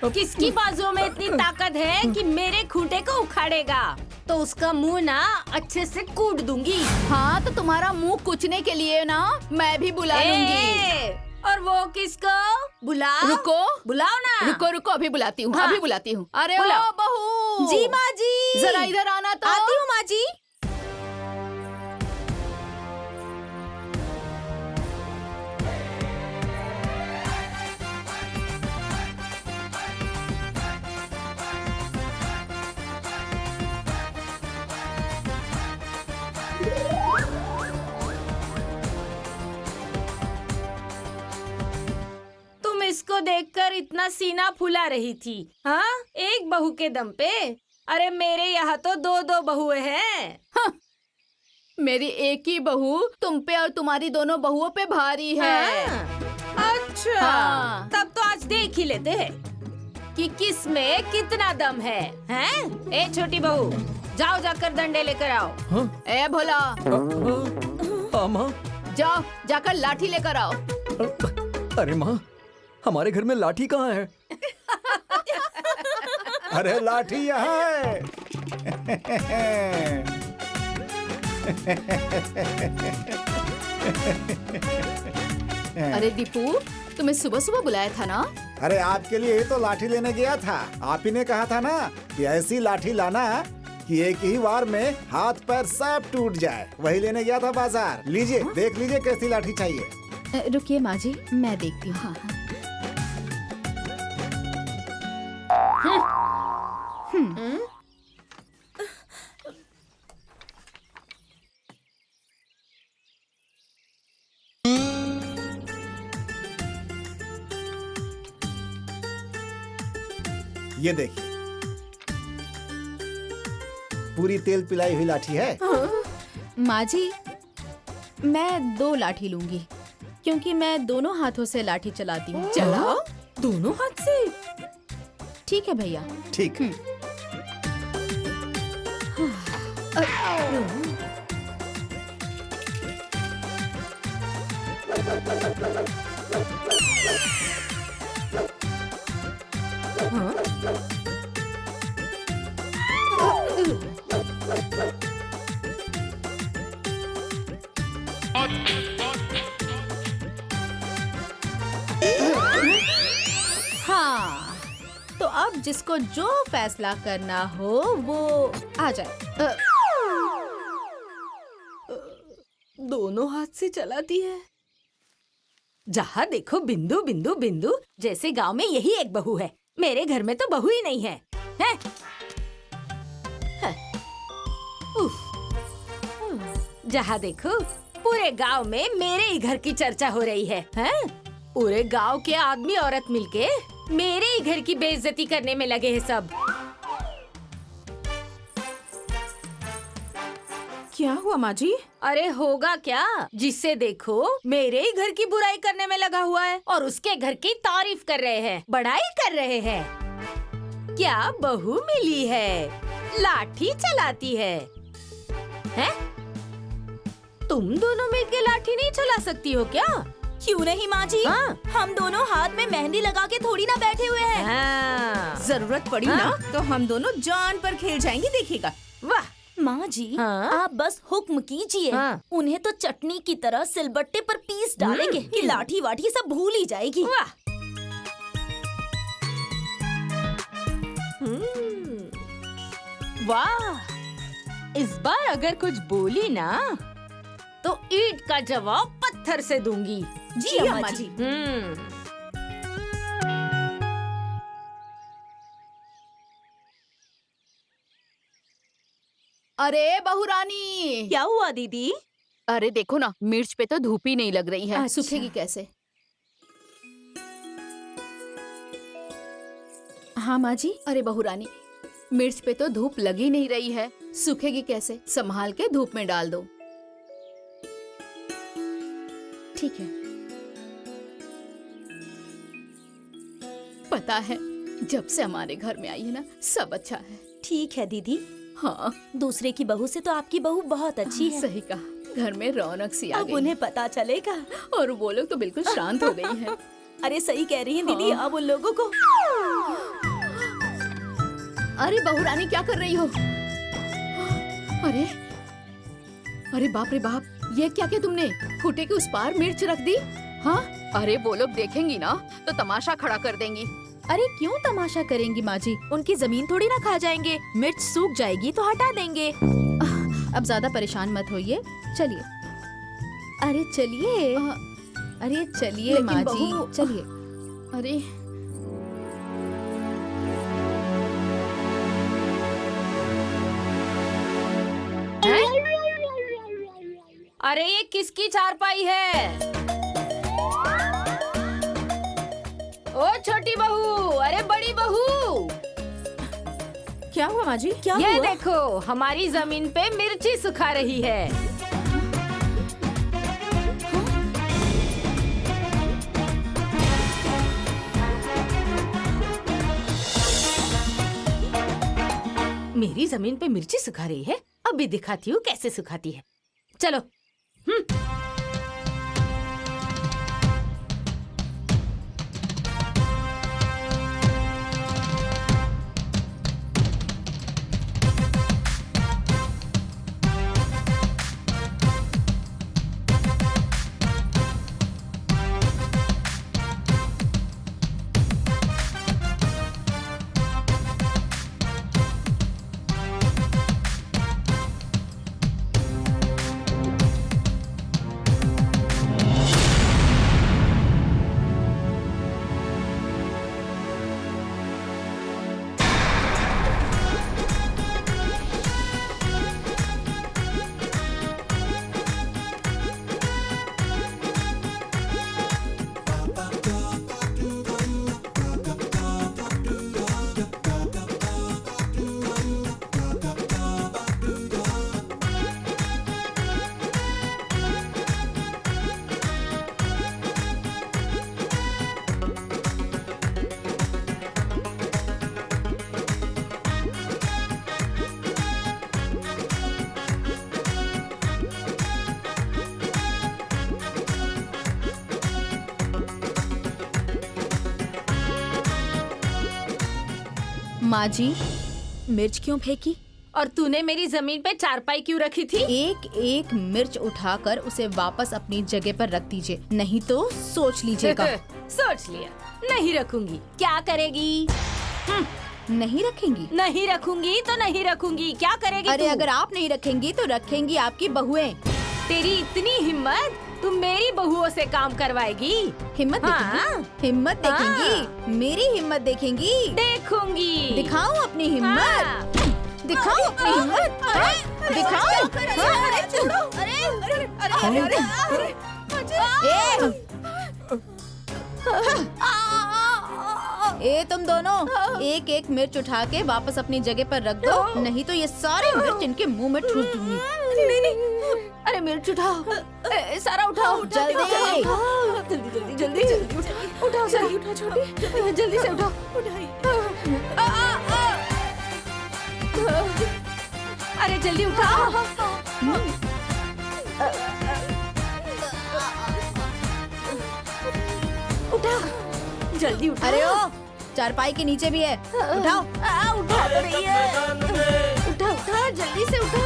किसकी बाजुओं में इतनी ताकत है कि मेरे खूंटे को उखाड़ेगा? तो उसका मुंह ना अच्छे से कूट दूंगी। हाँ तो तुम्हारा मुंह कुचने के लिए ना मैं भी बुला लूंगी। और वो किसको? बुलाओ। रुको, बुलाओ ना। रुको रुको, अभी बुलाती हूँ, हाँ। अभी बुलाती हूँ। अरे ओ बुलाओ। बहू। जी माँ जी। जरा इधर आना तो। आती हूँ माँ जी। तुम इसको देखकर इतना सीना फुला रही थी, हाँ? एक बहू के दम पे? अरे मेरे यहाँ तो दो दो बहुएं हैं। हाँ, मेरी एक ही बहू तुम पे और तुम्हारी दोनों बहुओं पे भारी है। हाँ। अच्छा, हाँ। तब तो आज देख ही लेते हैं कि किस में कितना दम है, हैं? ए छोटी बहू, जाओ जाकर डंडे लेकर आओ। हाँ? ए भोला, माँ। जाओ जाकर लाठी लेकर आओ। अरे माँ, हमारे घर में लाठी कहाँ है? अरे लाठी यहाँ है। अरे दीपू, तुम्हें सुबह सुबह बुलाया था ना? अरे आपके लिए ही तो लाठी लेने गया था। आप ही ने कहा था ना कि ऐसी लाठी लाना कि एक ही बार में हाथ पैर सब टूट जाए। वही लेने गया था बाजार। लीजिए, देख लीजिए कैसी लाठी चाहिए। रुकिए माँ जी, मैं देखती हूँ। हाँ। ये देखिए, पूरी तेल पिलाई हुई लाठी है। माँ जी, मैं 2 लाठी लूंगी क्योंकि मैं दोनों हाथों से लाठी चलाती हूँ। चलाओ दोनों हाथ से। ठीक है भैया। ठीक है। हाँ, तो अब जिसको जो फैसला करना हो वो आ जाए। दोनों हाथ से चलाती है। जहाँ देखो बिंदु बिंदु बिंदु, जैसे गांव में यही एक बहू है। मेरे घर में तो बहू ही नहीं है, हैं? उफ। जहाँ देखो पूरे गांव में मेरे ही घर की चर्चा हो रही है, हैं? पूरे गांव के आदमी औरत मिलके मेरे ही घर की बेइज्जती करने में लगे हैं सब। क्या हुआ माँ जी? अरे होगा क्या, जिससे देखो मेरे ही घर की बुराई करने में लगा हुआ है और उसके घर की तारीफ कर रहे हैं, बढ़ाई कर रहे हैं। क्या बहू मिली है, लाठी चलाती है, हैं? तुम दोनों मिलके लाठी नहीं चला सकती हो क्या? क्यों नहीं माँ जी? हाँ। हम दोनों हाथ में मेहंदी लगा के थोड़ी ना बैठे हुए हैं। हाँ। जरूरत पड़ी ना तो हम दोनों जान पर खेल जाएंगे, देखिएगा। वाह। माँ जी, हाँ? आप बस हुक्म कीजिए। हाँ। उन्हें तो चटनी की तरह सिलबट्टे पर पीस डालेंगे कि लाठी वाठी सब भूल ही जाएगी। वाह। वाह, इस बार अगर कुछ बोली ना तो ईंट का जवाब पत्थर से दूंगी। जी अम्मा जी। अरे बहू रानी, क्या हुआ दीदी? अरे देखो ना, मिर्च पे तो धूप ही नहीं लग रही है। अच्छा। सूखेगी कैसे? हाँ माँ जी। अरे बहू रानी, मिर्च पे तो धूप लग ही नहीं रही है, सूखेगी कैसे? संभाल के धूप में डाल दो। ठीक है। पता है, जब से हमारे घर में आई है ना, सब अच्छा है। ठीक है दीदी। हाँ, दूसरे की बहू से तो आपकी बहू बहुत अच्छी है। सही कहा, घर में रौनक सी आ अब गई। उन्हें पता चलेगा। और वो लोग तो बिल्कुल शांत हो गई हैं। अरे सही कह रही हैं दीदी। अब उन लोगों को अरे बहू रानी, क्या कर रही हो? अरे अरे बाप रे बाप, ये क्या किया तुमने? खूंटे के उस पार मिर्च रख दी? हाँ, अरे वो लोग देखेंगी ना तो तमाशा खड़ा कर देंगी। अरे क्यों तमाशा करेंगी माँ जी? उनकी जमीन थोड़ी ना खा जाएंगे। मिर्च सूख जाएगी तो हटा देंगे। अब ज्यादा परेशान मत होइए, चलिए। अरे चलिए, अरे चलिए लेकिन माँ जी, बहू- चलिए। अरे अरे ये किसकी चारपाई है? ओ छोटी बहू, अरे बड़ी बहू, क्या हुआ माँ जी? क्या ये हुआ? देखो, हमारी जमीन पे मिर्ची सुखा रही है। मेरी जमीन पे मिर्ची सुखा रही है। अभी दिखाती हूँ कैसे सुखाती है। चलो। माँ जी, मिर्च क्यों फेंकी? और तूने मेरी जमीन पे चारपाई क्यों रखी थी? एक एक मिर्च उठाकर उसे वापस अपनी जगह पर रख दीजिए, नहीं तो सोच लीजिएगा। सोच लिया, नहीं रखूंगी। क्या करेगी? नहीं रखेंगी? नहीं रखूंगी तो नहीं रखूंगी। क्या करेगी अरे तू? अगर आप नहीं रखेंगी तो रखेंगी आपकी बहुएं। तेरी इतनी हिम्मत, तुम मेरी बहुओं से काम करवाएगी? हिम्मत हाँ? देखेंगी? हिम्मत देखेंगी? मेरी हिम्मत देखेंगी? देखूंगी। दिखाऊं अपनी हिम्मत? हाँ। दिखाऊं अपनी हिम्मत? दिखाऊं? ए तुम दोनों, एक एक मिर्च उठा के वापस अपनी जगह पर रख दो, नहीं तो ये सारे मिर्च इनके मुंह में ठूस दूंगी। नहीं, अरे मिर्च उठाओ, सारा उठाओ। जल्दी। जल्दी जल्दी जल्दी उठाओ, सारी उठाओ छोटी, जल्दी से उठाओ। अरे जल्दी उठाओ। उठाओ, जल्दी उठाओ। अरे ओ, चारपाई के नीचे भी है, उठाओ। उठा तो रही है। उठा उठा, जल्दी से उठा।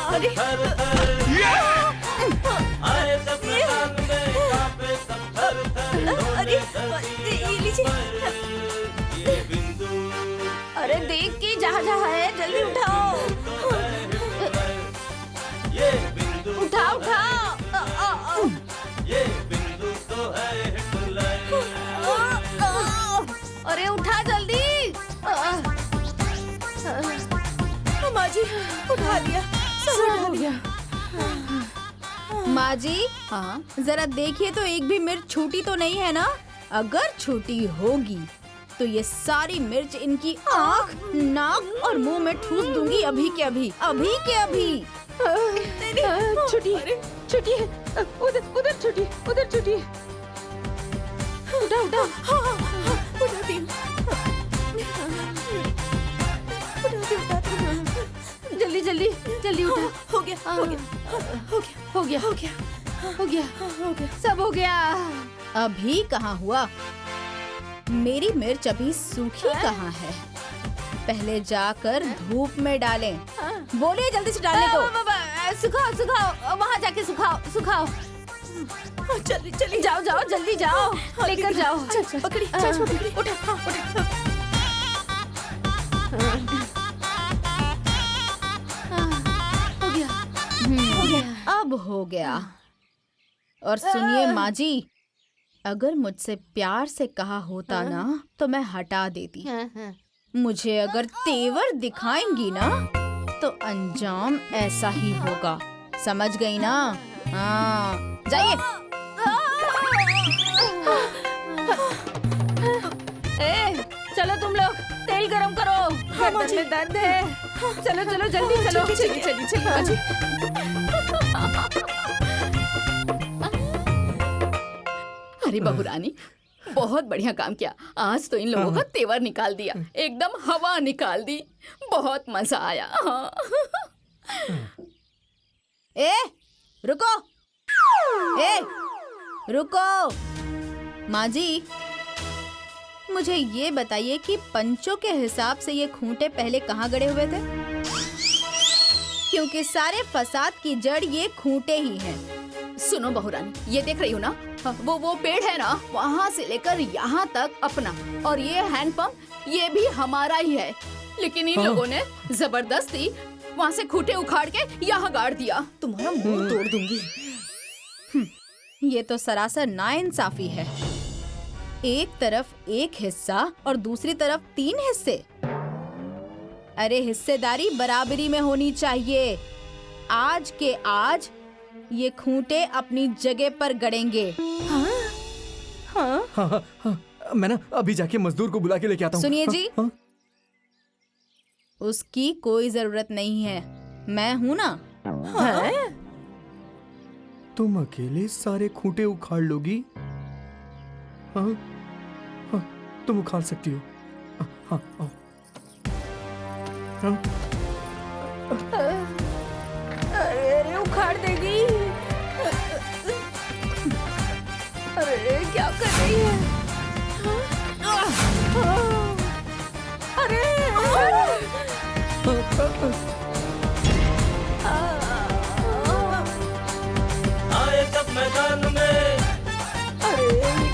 अरे आए सब मैदान में, कांपे सब थर-थर, डोले धरती ये लीजिए। ये बिंदु। अरे देख के जहाँ जहाँ है जल्दी उठाओ। ये बिंदु उठाओ उठाओ। ये बिंदु तो है हिटलर। अरे उठा जल्दी। माँ जी उठा लिया, सब उठा लिया। माँ जी, हाँ जरा देखिए तो एक भी मिर्च छूटी तो नहीं है ना? अगर छूटी होगी तो ये सारी मिर्च इनकी आँख, नाक और मुंह में ठूस दूंगी अभी के अभी, अभी के अभी। छुट्टी छुट्टी उधर उधर छुट्टी उधर छुट्टी। उठा उठा। हाँ हाँ हाँ उठाती हूँ। जल्दी जल्दी जल्दी उठा। हो गया हो गया हो गया हो गया हो गया हो गया हो गया। सब हो गया। अभी कहाँ हुआ? मेरी मिर्च अभी सूखी कहाँ है? पहले जाकर धूप में डालें। बोलिए जल्दी से डालने को। सुखाओ सुखाओ, वहाँ जाके सुखाओ सुखाओ। चलिए चलिए जाओ जाओ जल्दी जाओ, लेकर जाओ। पकड़ी पकड़ी उठा। हाँ उठा। हो गया। अब हो गया। और सुनिए माँ जी, अगर मुझसे प्यार से कहा होता ना तो मैं हटा देती। मुझे अगर तेवर दिखाएंगी ना तो अंजाम ऐसा ही होगा, समझ गई ना? हाँ जाइए। ए, चलो तुम लोग तेल गरम करो, गर्दन में दर्द है। चलो चलो जल्दी चलो। चलिए चलिए चलिए माँ जी। अरे बहू रानी, बहुत बढ़िया काम किया। आज तो इन लोगों का तेवर निकाल दिया, एकदम हवा निकाल दी। बहुत मजा आया। हाँ। ए रुको, ए रुको। माँ जी, मुझे ये बताइए कि पंचों के हिसाब से ये खूंटे पहले कहाँ गड़े हुए थे? क्योंकि सारे फसाद की जड़ ये खूंटे ही हैं। सुनो बहू रानी, ये देख रही हो ना, वो पेड़ है ना, वहाँ से लेकर यहाँ तक अपना, और ये हैंडपंप ये भी हमारा ही है। लेकिन इन लोगों ने जबरदस्ती वहाँ से खूंटे उखाड़ के यहाँ गाड़ दिया। तुम्हारा मुंह तोड़ दूंगी। ये तो सरासर नाइंसाफी है। एक तरफ एक हिस्सा और दूसरी तरफ 3 हिस्से। अरे हिस्सेदारी बराबरी में होनी चाहिए। आज के आज ये खूंटे अपनी जगह पर गड़ेंगे। हाँ, मैं ना अभी जाके मजदूर को बुला के लेके आता हूँ। सुनिए जी, हाँ? उसकी कोई जरूरत नहीं है, मैं हूँ ना। है? तुम अकेले सारे खूंटे उखाड़ लोगी? हाँ, हाँ, तुम उखाड़ सकती हो। हाँ, आओ। हाँ, अरे उखाड़ देगी। अरे क्या कर रही है? अरे आए जब मैदान में अरे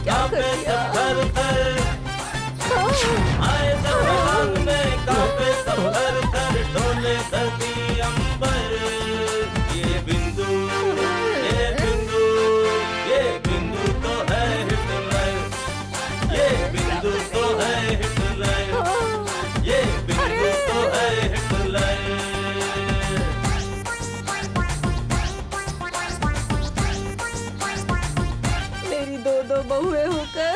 क्या कर कांपे दिया? सब थर थर। आए जब मैदान में कांपे सब थर थर, डोले धरती अंबर। ये बिंदु तो है हिटलर। ये बिंदु तो है हिटलर। ये बिंदु तो है हिटलर। मेरी दो बहुएं होकर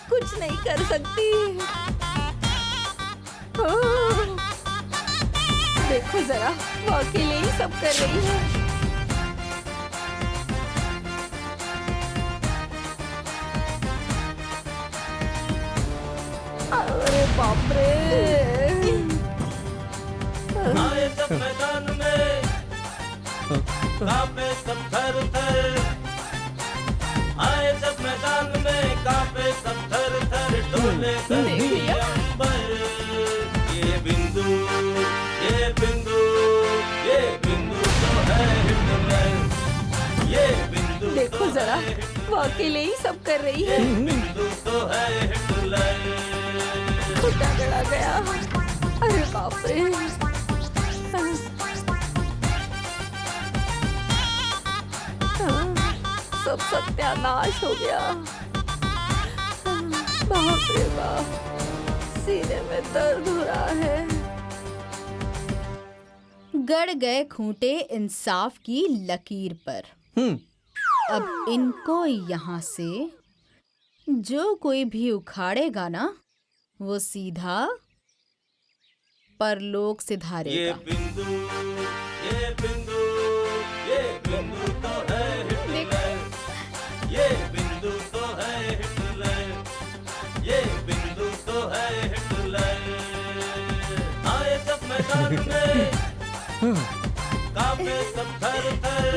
कुछ नहीं कर सकती। देखो जरा, वो अकेले ही सब कर रही है। अरे बाप रे। आए जब मैदान में कांपे सब थर थर। आए जब मैदान में कांपे सब थर थर, डोले धरती अंबर। ये बिंदु तो है हिटलर। ये बिंदु देखो जरा, वो अकेले ही सब कर रही है। बिंदु तो है हिटलर। खुटा गड़ा गया। अरे बाप रे, सब सत्यानाश हो गया। बाप रे बाप, सीने में दर्द हो रहा है। गड़ गए खूंटे इंसाफ की लकीर पर। अब इनको यहाँ से जो कोई भी उखाड़ेगा ना, वो सीधा परलोक से धारेगा। बिंदु तो है हिटलर, ये बिंदु तो है हिटलर, ये बिंदु तो है हिटलर। आए जब मैदान में कांपे सब थर थर,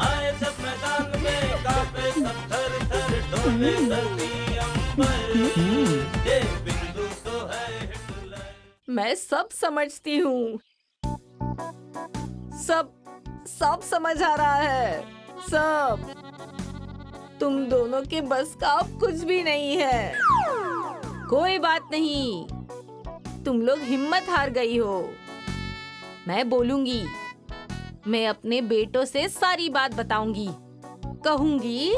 आए जब मैदान में कांपे सब थर थर, डोले धरती अंबर, ये बिंदु तो है हिटलर। मैं सब समझती हूँ, सब समझ आ रहा है, सब। तुम दोनों के बस का अब कुछ भी नहीं है। कोई बात नहीं, तुम लोग हिम्मत हार गई हो। मैं बोलूंगी, मैं अपने बेटों से सारी बात बताऊंगी। कहूंगी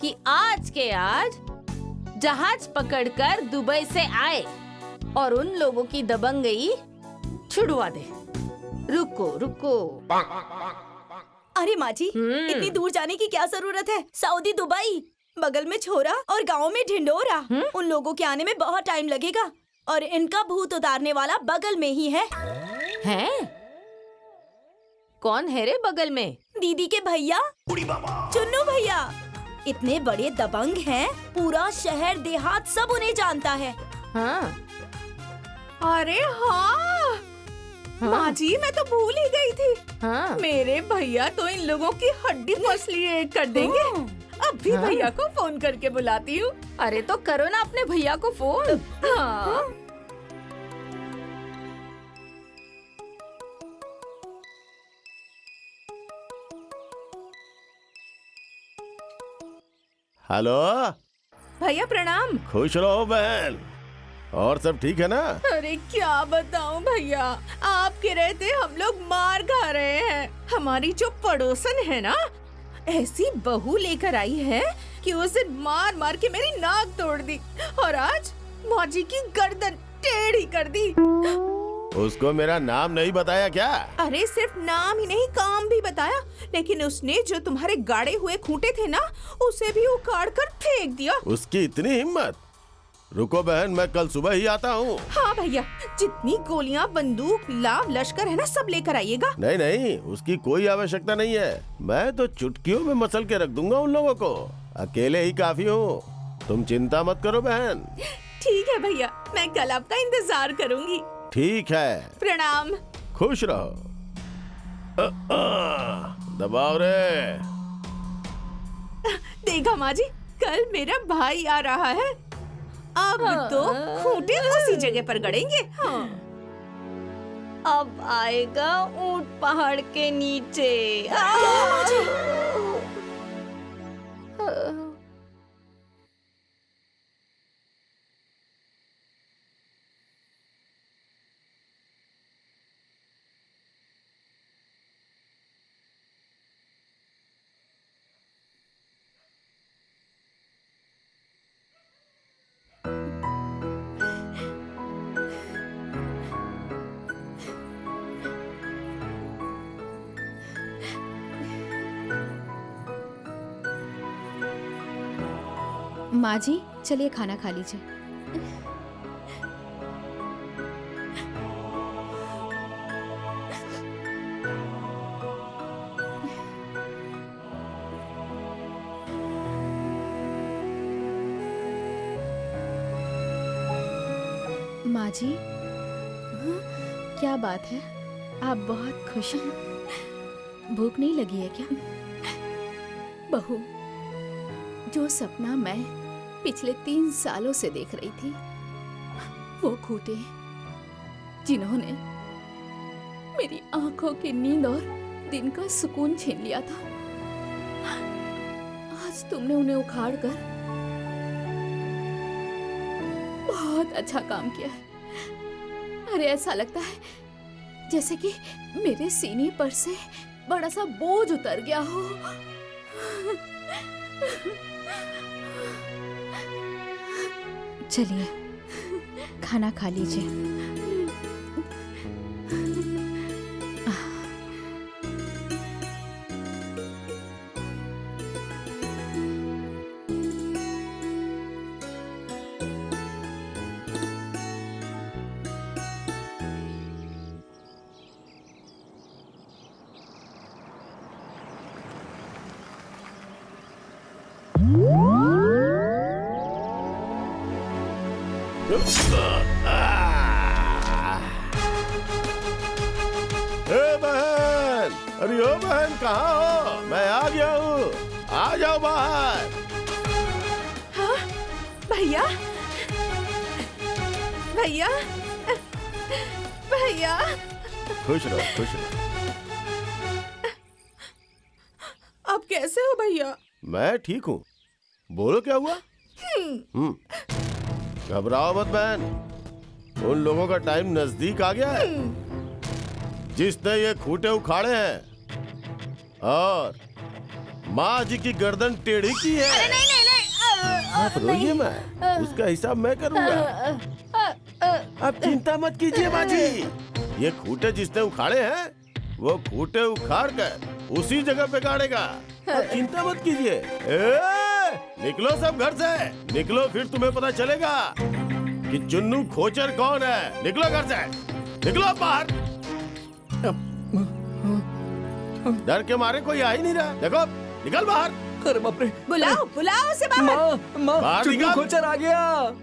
कि आज के आज जहाज पकड़कर दुबई से आए और उन लोगों की दबंगई छुड़वा दे। रुको रुको। अरे माँ जी, इतनी दूर जाने की क्या जरूरत है? सऊदी, दुबई, बगल में छोरा और गांव में ढिंडोरा। उन लोगों के आने में बहुत टाइम लगेगा और इनका भूत उतारने वाला बगल में ही है। हैं? कौन है रे बगल में? दीदी के भैया, चुन्नू भैया। इतने बड़े दबंग हैं, पूरा शहर देहात सब उन्हें जानता है। हाँ। अरे हाँ, माँ जी मैं तो भूल ही गई थी। हाँ। मेरे भैया तो इन लोगों की हड्डी मसली एक कर देंगे। अब भी भैया को फोन करके बुलाती हूँ। अरे तो करो ना अपने भैया को फोन। हाँ। हेलो भैया प्रणाम। खुश रहो बहन। और सब ठीक है ना? अरे क्या बताऊं भैया, आपके रहते हम लोग मार खा रहे हैं। हमारी जो पड़ोसन है ना, ऐसी बहू लेकर आई है कि उसे मार मार के मेरी नाक तोड़ दी और आज माँ जी की गर्दन टेढ़ी कर दी। उसको मेरा नाम नहीं बताया क्या? अरे सिर्फ नाम ही नहीं, काम भी बताया, लेकिन उसने जो तुम्हारे गाड़े हुए खूंटे थे ना, उसे भी उखाड़ कर फेंक दिया। उसकी इतनी हिम्मत? रुको बहन, मैं कल सुबह ही आता हूँ। हाँ भैया, जितनी गोलियां, बंदूक, लाव लश्कर है ना, सब लेकर आइएगा। नहीं नहीं, उसकी कोई आवश्यकता नहीं है। मैं तो चुटकियों में मसल के रख दूंगा उन लोगों को। अकेले ही काफी हूँ, तुम चिंता मत करो बहन। ठीक है भैया, मैं कल आपका इंतजार करूंगी। ठीक है, प्रणाम। खुश रहो। दबाओ रे। देखा माँ जी, कल मेरा भाई आ रहा है। अब तो खूंटे उसी जगह पर गड़ेंगे। हाँ। अब आएगा ऊंट पहाड़ के नीचे। माँ जी चलिए खाना खा लीजिए। माँ जी, क्या बात है, आप बहुत खुश हैं। भूख नहीं लगी है क्या? बहू, जो सपना मैं पिछले 3 सालों से देख रही थी, वो खूंटे जिन्होंने मेरी आंखों की नींद और दिन का सुकून छीन लिया था, आज तुमने उन्हें उखाड़ कर बहुत अच्छा काम किया है। अरे ऐसा लगता है जैसे कि मेरे सीने पर से बड़ा सा बोझ उतर गया हो। चलिए खाना खा लीजिए। बहन, अरे ओ बहन कहाँ हो? मैं आ गया हूँ, आ जाओ बाहर। हाँ भैया, भैया, भैया। खुश रहो, खुश रहो। आप कैसे हो भैया? मैं ठीक हूँ। बोलो क्या हुआ? घबराओ मत बहन, उन लोगों का टाइम नजदीक आ गया है जिसने ये खूंटे उखाड़े हैं और माँ जी की गर्दन टेढ़ी की है। अरे नहीं नहीं नहीं, आप रोइए, मैं उसका हिसाब मैं करूंगा। अब चिंता मत कीजिए माँ जी, ये खूंटे जिसने उखाड़े हैं वो खूंटे उखाड़ कर उसी जगह पे गाड़ेगा। अब चिंता मत कीजिए। निकलो सब घर से, निकलो, फिर तुम्हें पता चलेगा कि चुन्नू खोचर कौन है। निकलो घर से, निकलो बाहर। डर के मारे कोई आ ही नहीं रहा। देखो, निकल बाहर। अरे बाप रे, बुलाओ बुलाओ उसे बाहर। माँ बाहर चुन्नू निकाल। खोचर आ गया।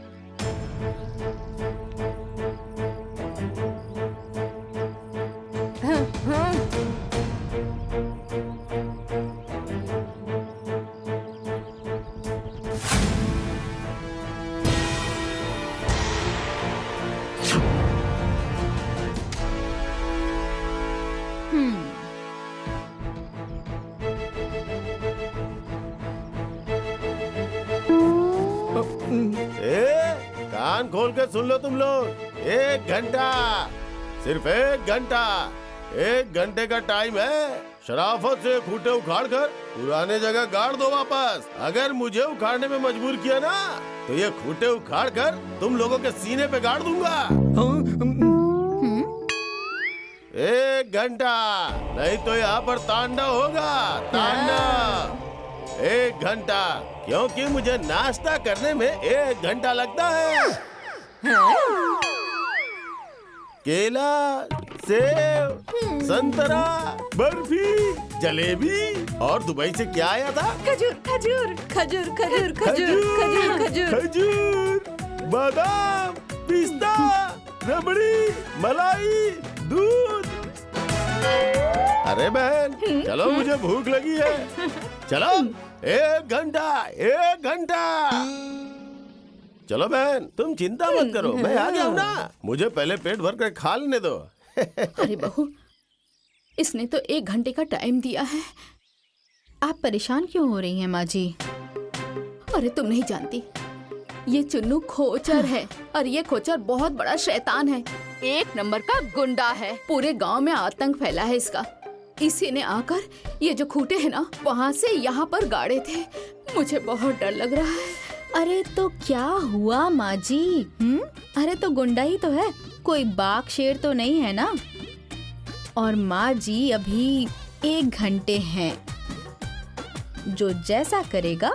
कान खोल के सुन लो तुम लोग। 1 घंटा, सिर्फ 1 घंटा, 1 घंटे का टाइम है। शराफत से खूंटे उखाड़ कर पुराने जगह गाड़ दो वापस। अगर मुझे उखाड़ने में मजबूर किया ना तो ये खूंटे उखाड़ कर तुम लोगों के सीने पे गाड़ दूंगा। 1 घंटा, नहीं तो यहाँ पर तांडव होगा, तांडव। 1 घंटा, क्योंकि मुझे नाश्ता करने में 1 घंटा लगता है। केला, सेब, संतरा, बर्फी, जलेबी और दुबई से क्या आया था? खजूर खजूर खजूर खजूर खजूर खजूर खजूर खजूर, बादाम, पिस्ता, रबड़ी, मलाई, दूध। अरे बहन चलो, मुझे भूख लगी है। चलो, 1 घंटा, 1 घंटा। चलो बहन, तुम चिंता मत करो, मैं आ गया हूँ ना। मुझे पहले पेट भर कर खा लेने दो। अरे बहू, इसने तो 1 घंटे का टाइम दिया है। आप परेशान क्यों हो रही हैं माँ जी? अरे तुम नहीं जानती, ये चुन्नू खोचर है और ये खोचर बहुत बड़ा शैतान है। 1 नंबर का गुंडा है। पूरे गांव में आतंक फैला है इसका। इसी ने आकर ये जो खूंटे हैं ना, वहाँ से यहाँ पर गाड़े थे। मुझे बहुत डर लग रहा है। अरे तो क्या हुआ माँ जी? अरे तो गुंडा ही तो है, कोई बाघ शेर तो नहीं है ना। और माँ जी अभी 1 घंटे हैं, जो जैसा करेगा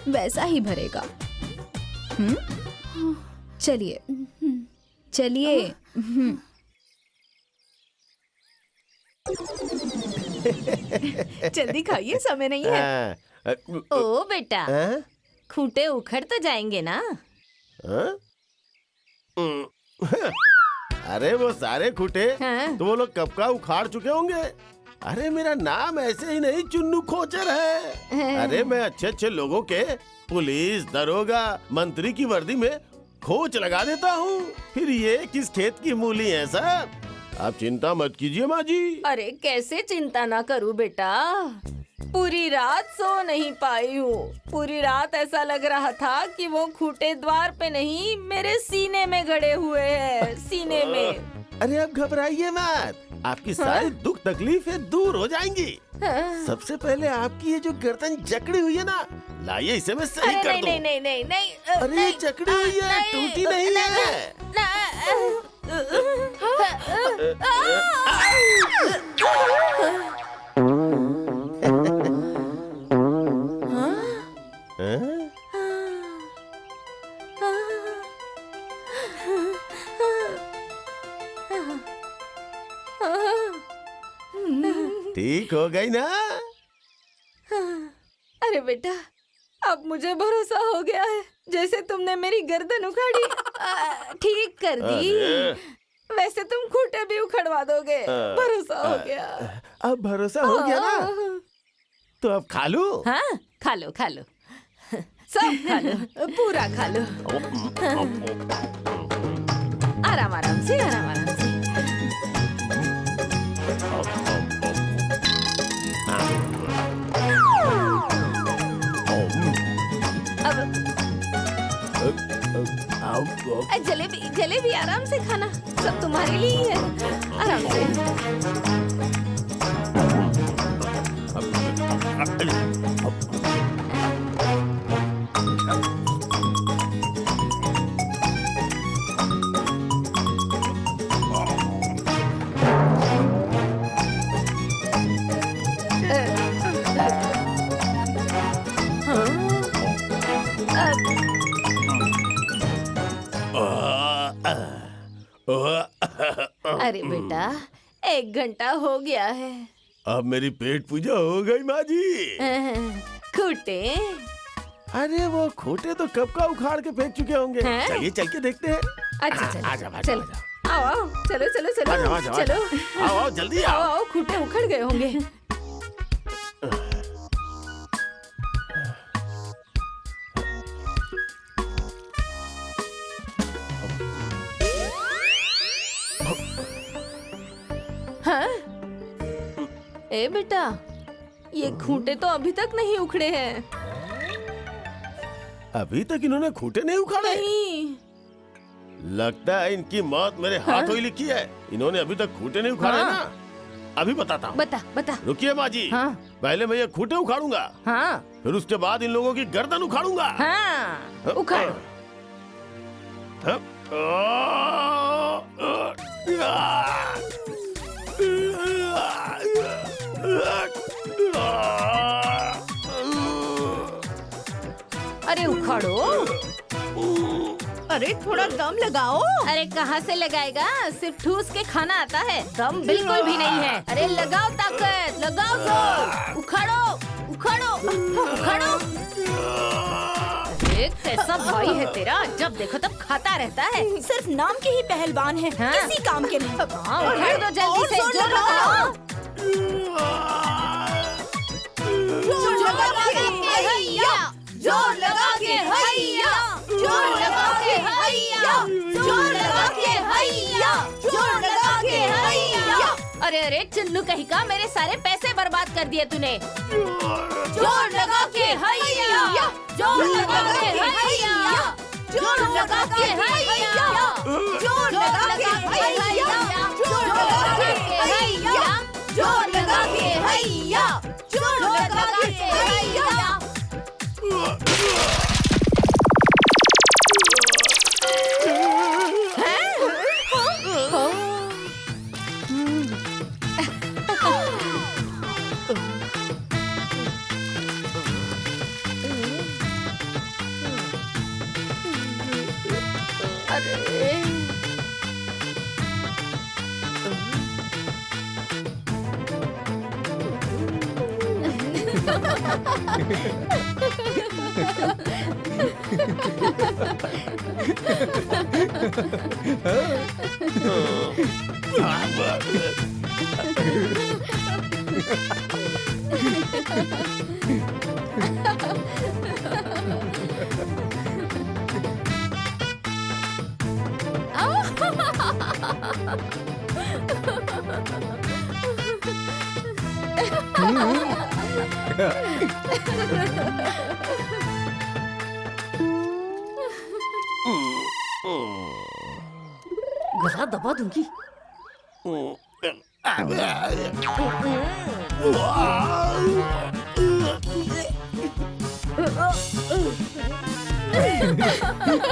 वैसा ही भरेगा। चलिए चलिए। जल्दी खाइए, समय नहीं है। ओ बेटा, खूंटे उखड़ तो जाएंगे ना? अरे वो सारे खूंटे हाँ। तो वो लोग कब का उखाड़ चुके होंगे। अरे मेरा नाम ऐसे ही नहीं चुन्नू खोचर है। अरे मैं अच्छे अच्छे लोगों के पुलिस, दरोगा, मंत्री की वर्दी में खोच लगा देता हूँ। फिर ये किस खेत की मूली है साहब? आप चिंता मत कीजिए माँ जी। अरे कैसे चिंता ना करूं बेटा, पूरी रात सो नहीं पाई हूँ। पूरी रात ऐसा लग रहा था कि वो खूंटे द्वार पे नहीं मेरे सीने में गड़े हुए हैं, सीने में। अरे अब घबराइए मत, आपकी सारी दुख तकलीफें दूर हो जाएंगी। सबसे पहले आपकी ये जो गर्दन जकड़ी हुई है ना, लाइए इसे मैं सही कर दूं। नहीं नहीं नहीं नहीं, अरे ये जकड़ी हुई है, टूटी नहीं है। ठीक हो गई ना? अरे बेटा, अब मुझे भरोसा हो गया है, जैसे तुमने मेरी गर्दन उखाड़ी ठीक कर दी, वैसे तुम खूंटे भी उखड़वा दोगे। भरोसा हो गया। अब भरोसा हो गया ना, तो अब खा लो। हाँ, खा लो खा लो, सब खा लो, पूरा खा लो। आराम आराम से, आराम आराम से। अब जलेबी जलेबी आराम से खाना, सब तुम्हारे लिए ही है। आराम से। अरे बेटा, 1 घंटा हो गया है। अब मेरी पेट पूजा हो गई माँ जी। खूंटे? अरे वो खूंटे तो कब का उखाड़ के फेंक चुके होंगे। हैं? चलिए चल के देखते हैं। अच्छा चलो, आजा, आजा, चलो, आजा। आओ आओ, चलो चलो चलो, आजा, आजा, आजा। चलो, आओ आओ जल्दी आओ आओ। आओ, खूंटे उखड़ गए होंगे। हाँ? ए बेटा, ये खूंटे तो अभी तक नहीं उखड़े हैं। अभी तक इन्होंने खूंटे नहीं उखाड़े? नहीं। लगता है इनकी मौत मेरे हाथों ही लिखी है। इन्होंने अभी तक खूंटे नहीं उखाड़े हाँ। ना। अभी बताता हूँ। बता बता। रुकिए माँ जी। हाँ। पहले मैं ये खूंटे उखाड़ूंगा, हाँ फिर उसके बाद इन लोगों की गर्दन उखाड़ूंगा। हाँ, उखाड़। अरे उखाड़ो। अरे थोड़ा दम लगाओ। अरे कहाँ से लगाएगा, सिर्फ ठूस के खाना आता है, दम बिल्कुल भी नहीं है। अरे लगाओ ताकत, लगाओ जोर, उखाड़ो उखाड़ो उखाड़ो। अरे कैसा भाई है तेरा, जब देखो तब खाता रहता है। सिर्फ नाम के ही पहलवान है, हाँ। किसी काम के नहीं। हाँ, उखाड़ दो जल्दी से, जोर लगाओ। जोर लगा के हैया, जोर लगा के हैया, जोर लगा के हैया, जोर लगा के हैया, जोर लगा के हैया। अरे अरे चुन्नू कहीं का, मेरे सारे पैसे बर्बाद कर दिए तूने। जोर लगा के हैया, जोर लगा के हैया, जोर लगा के हैया, जोर लगा के हैया, जोर लगा के हैया, जोर लगा के हैया, जोर लगा के हैया। गला दबा दूंगी।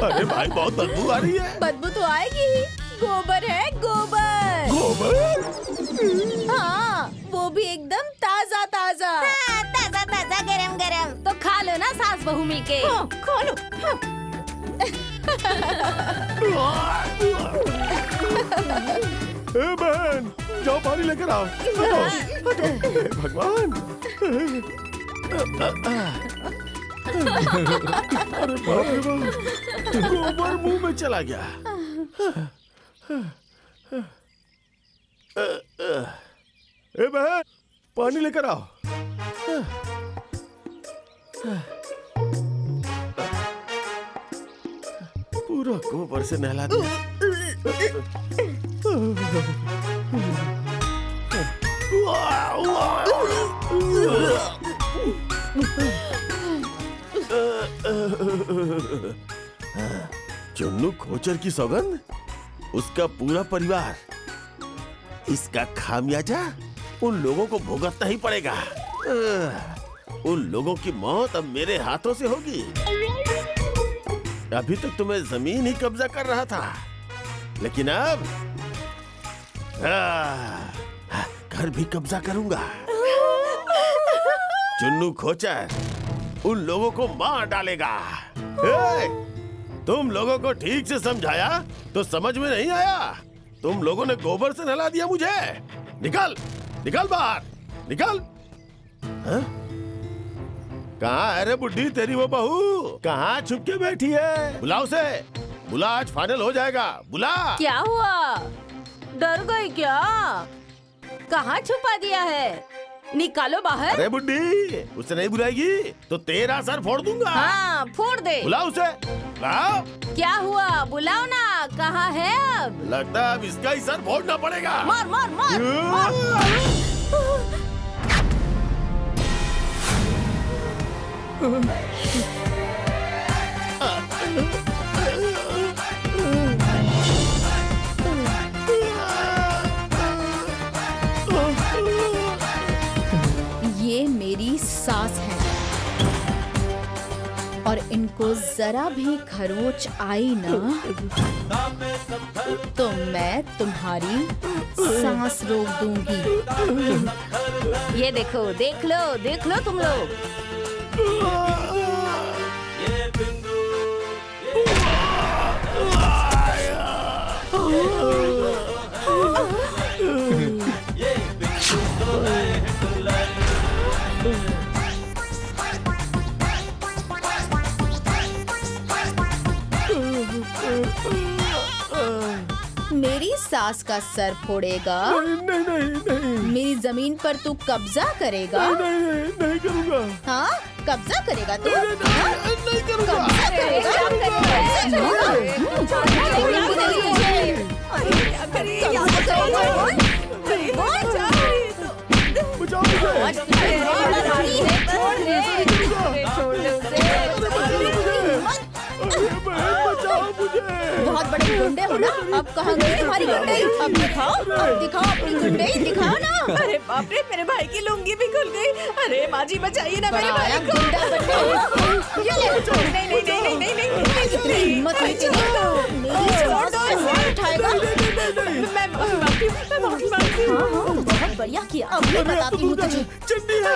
अरे भाई बहुत बदबू आ रही है। बदबू तो आएगी ही, गोबर है गोबर। गोबर? हाँ, वो भी एकदम ताजा ताजा। ताजा ताजा गरम गरम। तो खा लो ना सास बहू मिलके। हाँ, खा लो। हाँ। ए बहन, जाओ पानी लेकर आओ। हे भगवान। अरे बाप रे बाप, गोबर मुंह में चला गया। ए बहन, पानी लेकर आओ। पूरा गोबर से नहला दिया। चुन्नू खोचर की सौगंध, उसका पूरा परिवार, इसका खामियाजा उन लोगों को भुगतना ही पड़ेगा। उन लोगों की मौत अब मेरे हाथों से होगी। अभी तक तो मैं जमीन ही कब्जा कर रहा था, लेकिन अब घर भी कब्जा करूंगा। चुन्नू खोचर उन लोगों को मार डालेगा। तुम लोगों को ठीक से समझाया तो समझ में नहीं आया। तुम लोगों ने गोबर से नहला दिया मुझे। निकल, निकल बाहर, निकल। कहाँ है रे बुड्ढी तेरी वो बहू? कहाँ छुप के बैठी है? बुला उसे, बुला, आज फाइनल हो जाएगा। बुला। क्या हुआ? डर गई क्या? कहाँ छुपा दिया है? निकालो बाहर। अरे बुड्ढी, उसे नहीं बुलाएगी तो तेरा सर फोड़ दूंगा। हाँ, फोड़ दे। बुलाओ उसे, बुलाओ। क्या हुआ? बुलाओ ना। कहाँ है अब? लगता है अब इसका ही सर फोड़ना पड़ेगा। मार मार मार, मार। ये मेरी सास है और इनको जरा भी खरोच आई ना तो मैं तुम्हारी सांस रोक दूंगी। ये देखो, देख लो तुम लोग। ये बिंदु ये बिंदु तो है हिटलर। मेरी सास का सर फोड़ेगा? नहीं नहीं नहीं, मेरी जमीन पर तू कब्जा करेगा? नहीं करूँगा। हाँ, कब्जा करेगा तू? नहीं करूँगा। कब्जा करेगा? बचाओ मुझे। बचाओ मुझे। बहुत बड़े गुंडे हो ना? अब कहाँ गई तुम्हारी गुंडई? अब दिखाओ अपनी गुंडई, दिखाओ ना। अरे बाप रे, मेरे भाई की लुंगी भी खुल गई। अरे माँ जी बचाइए ना मेरे भाई को। गुंडा बनने। ये ले। नहीं, इतनी हिम्मत है तेरी? मेरी सास को हाथ उठाएगा? मैं माफी मांगती हूँ। हाँ, बहुत बढ़िया किया। अब मैं बताती हूँ तुझे। चंडी है।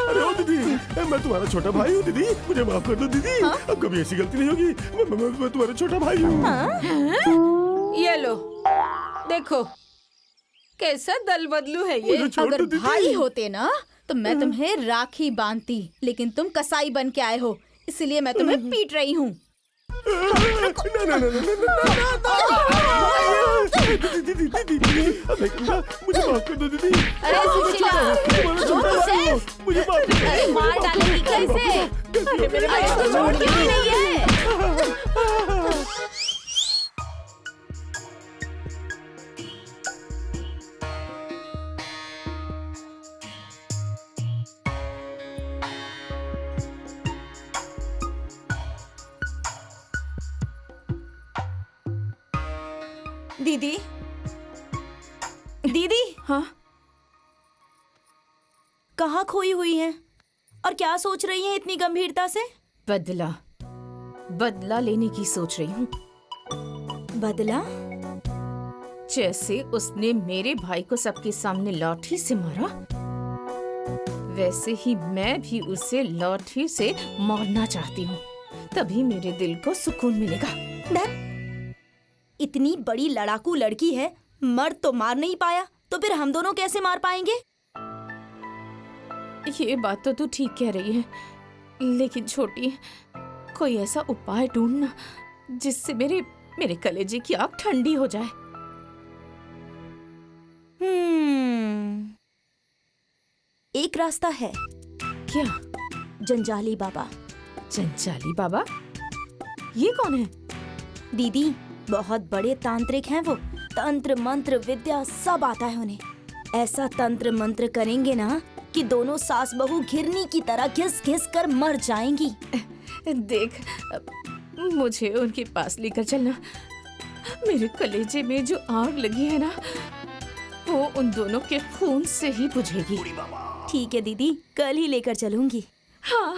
अरे ओ दीदी, मैं तुम्हारा छोटा भाई हूँ दीदी, मुझे माफ कर दो दीदी। अब कभी ऐसी गलती नहीं होगी। मैं तुम्हारा छोटा भाई हूँ। ये लो, देखो कैसा दल बदलू है ये। मुझे छोड़ अगर दो दीदी। भाई होते ना तो मैं तुम्हें राखी बांधती, लेकिन तुम कसाई बन के आए हो, इसलिए मैं तुम्हें पीट रही हूँ। दीदी, मुझे माफ कर दो दीदी। अरे सुशीला, मुझे माफ कर दो। अरे मार डालेगी कैसे? अरे तो छोड़ क्यों नहीं है? दीदी, दीदी हाँ, कहाँ खोई हुई हैं? और क्या सोच रही हैं इतनी गंभीरता से? बदला बदला लेने की सोच रही हूँ। बदला? जैसे उसने मेरे भाई को सबके सामने लाठी से मारा, वैसे ही मैं भी उसे लाठी से मारना चाहती हूँ। तभी मेरे दिल को सुकून मिलेगा। इतनी बड़ी लड़ाकू लड़की है, मर्द तो मार नहीं पाया, तो फिर हम दोनों कैसे मार पाएंगे? ये बात तो तू ठीक कह रही है, लेकिन छोटी, कोई ऐसा उपाय ढूंढना जिससे मेरे कलेजे की आग ठंडी हो जाए। एक रास्ता है। क्या? जंजाली बाबा। जंजाली बाबा? ये कौन है? दीदी, बहुत बड़े तांत्रिक हैं वो। तंत्र मंत्र विद्या सब आता है उन्हें। ऐसा तंत्र मंत्र करेंगे ना कि दोनों सास बहू घिरनी की तरह घिस घिस कर मर जाएंगी। देख, मुझे उनके पास लेकर चलना। मेरे कलेजे में जो आग लगी है ना, वो उन दोनों के खून से ही बुझेगी। ठीक है दीदी, कल ही लेकर चलूंगी। हाँ।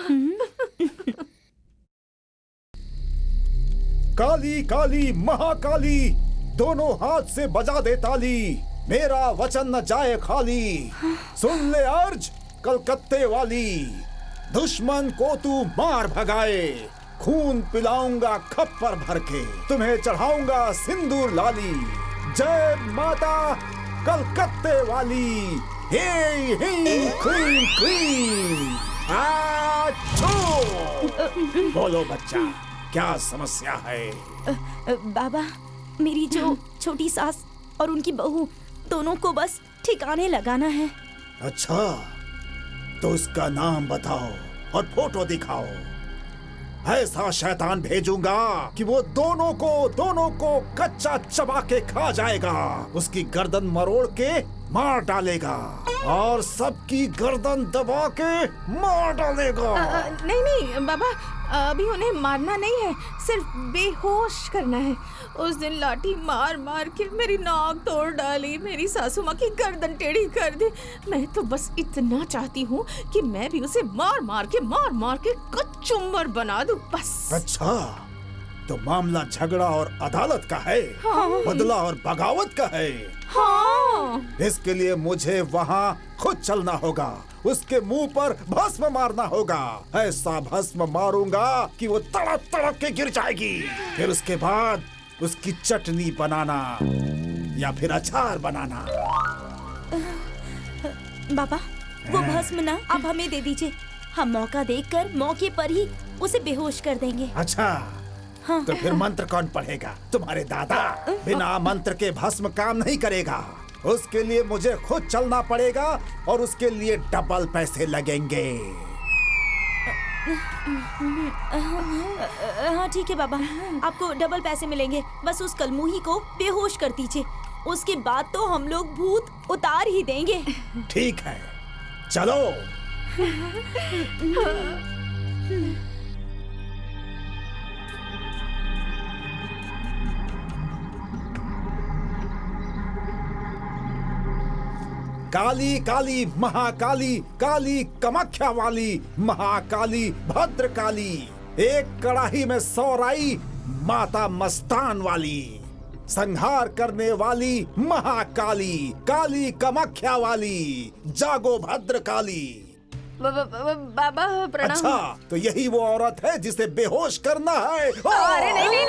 काली काली महाकाली, दोनों हाथ से बजा दे ताली, मेरा वचन न जाए खाली। सुन ले अर्ज कलकत्ते वाली, दुश्मन को तू मार भगाए, खून पिलाऊंगा खप्पर भर के, तुम्हें चढ़ाऊंगा सिंदूर लाली। जय माता कलकत्ते वाली, हे हे क्लीन क्लीन। बोलो बच्चा, क्या समस्या है? बाबा, मेरी जो छोटी सास और उनकी बहू दोनों को बस ठिकाने लगाना है। अच्छा, तो उसका नाम बताओ और फोटो दिखाओ। ऐसा शैतान भेजूंगा कि वो दोनों को कच्चा चबा के खा जाएगा, उसकी गर्दन मरोड़ के मार डालेगा और सबकी गर्दन दबा के मार डालेगा। नहीं बाबा, अभी उन्हें मारना नहीं है, सिर्फ बेहोश करना है। उस दिन लाठी मार मार के मेरी नाक तोड़ डाली, मेरी सासू माँ की गर्दन टेढ़ी कर दी। मैं तो बस इतना चाहती हूँ कि मैं भी उसे मार मार के कचुम्बर बना दूँ, बस। अच्छा, तो मामला झगड़ा और अदालत का है। हाँ। बदला और बगावत का है। हाँ। इसके लिए मुझे वहाँ खुद चलना होगा, उसके मुंह पर भस्म मारना होगा। ऐसा भस्म मारूंगा कि वो तड़प तड़प के गिर जाएगी। फिर उसके बाद उसकी चटनी बनाना या फिर अचार बनाना। बाबा, वो भस्म ना आप हमें दे दीजिए, हम मौका देखकर मौके पर ही उसे बेहोश कर देंगे। अच्छा, हाँ। तो फिर मंत्र कौन पढ़ेगा? तुम्हारे दादा। बिना मंत्र के भस्म काम नहीं करेगा। उसके लिए मुझे खुद चलना पड़ेगा और उसके लिए डबल पैसे लगेंगे। हाँ ठीक है बाबा, आपको डबल पैसे मिलेंगे। बस उस कलमुही को बेहोश कर दीजिए, उसके बाद तो हम लोग भूत उतार ही देंगे। ठीक है, चलो। काली काली महाकाली, काली कामाख्या वाली, महाकाली भद्रकाली, एक कड़ाही में 100 राई, माता मस्तान वाली, संहार करने वाली महाकाली, काली कामाख्या वाली, जागो भद्रकाली। बाबा प्रणाम। अच्छा, तो यही वो औरत है जिसे बेहोश करना है। अरे नहीं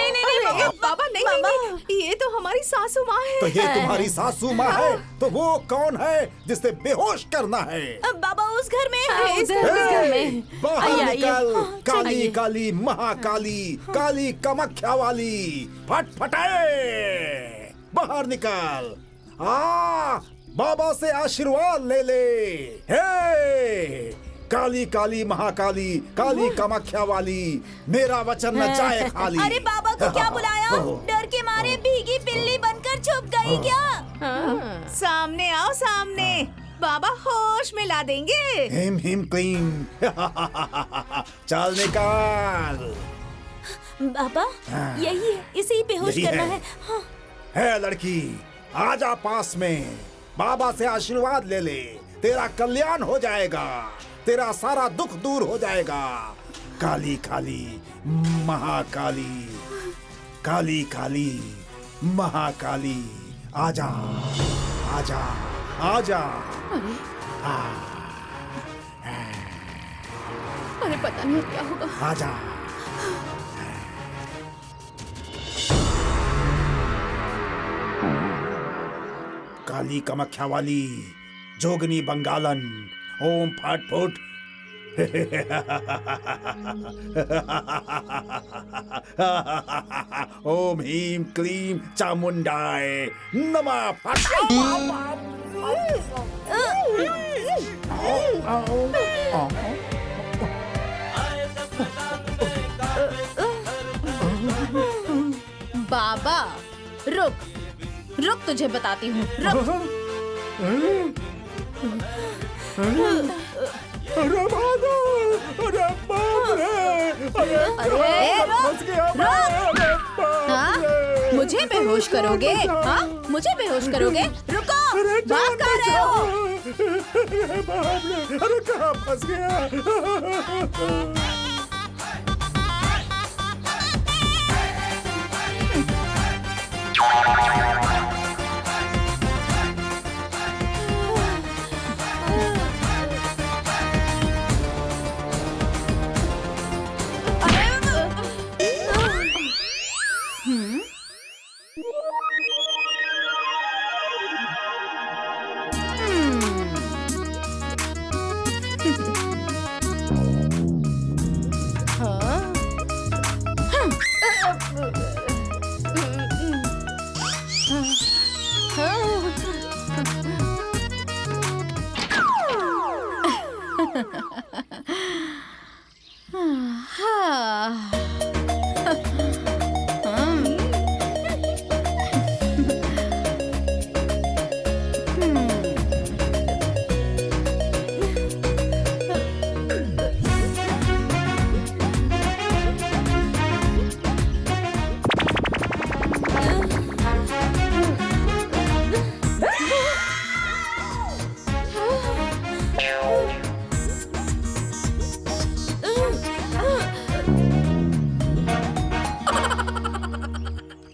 बाबा, नहीं, ये तो हमारी सासू माँ है। तो ये तुम्हारी सासू माँ है, तो वो कौन है जिसे बेहोश करना है? बाबा उस घर में है। उस घर में। बाहर निकल, काली काली महाकाली, काली कामाख्या वाली, फटफटाए बाहर निकल। बाबा से आशीर्वाद ले ले। हे काली काली महाकाली, काली कामाख्या वाली, मेरा वचन न जाए खाली। अरे बाबा को क्या बुलाया? डर के मारे भीगी बिल्ली बनकर छुप गई क्या? सामने आओ, सामने। बाबा होश में ला देंगे। हिम हिम क्लीम। चल निकाल। बाबा यही है, इसे ही बेहोश यही करना है। है। हाँ। है लड़की, आजा पास में, बाबा से आशीर्वाद ले ले, तेरा कल्याण हो जाएगा, तेरा सारा दुख दूर हो जाएगा। काली काली महाकाली, काली काली महाकाली, आजा आजा आजा। अरे पता नहीं क्या होगा। आजा। काली कामाख्या वाली, जोगनी बंगालन, ओम फट फुट। ओम ह्रीं क्लीं चामुंडाय नमः। फट। बाबा रुक रुक, तुझे बताती हूँ, रुक। अरे भागो, अरे बाप रे, अरे रुक। हाँ? मुझे बेहोश करोगे? हाँ? मुझे बेहोश करोगे? रुको, भाग कहाँ रहे हो? अरे बाप रे, अरे कहाँ फंस गया?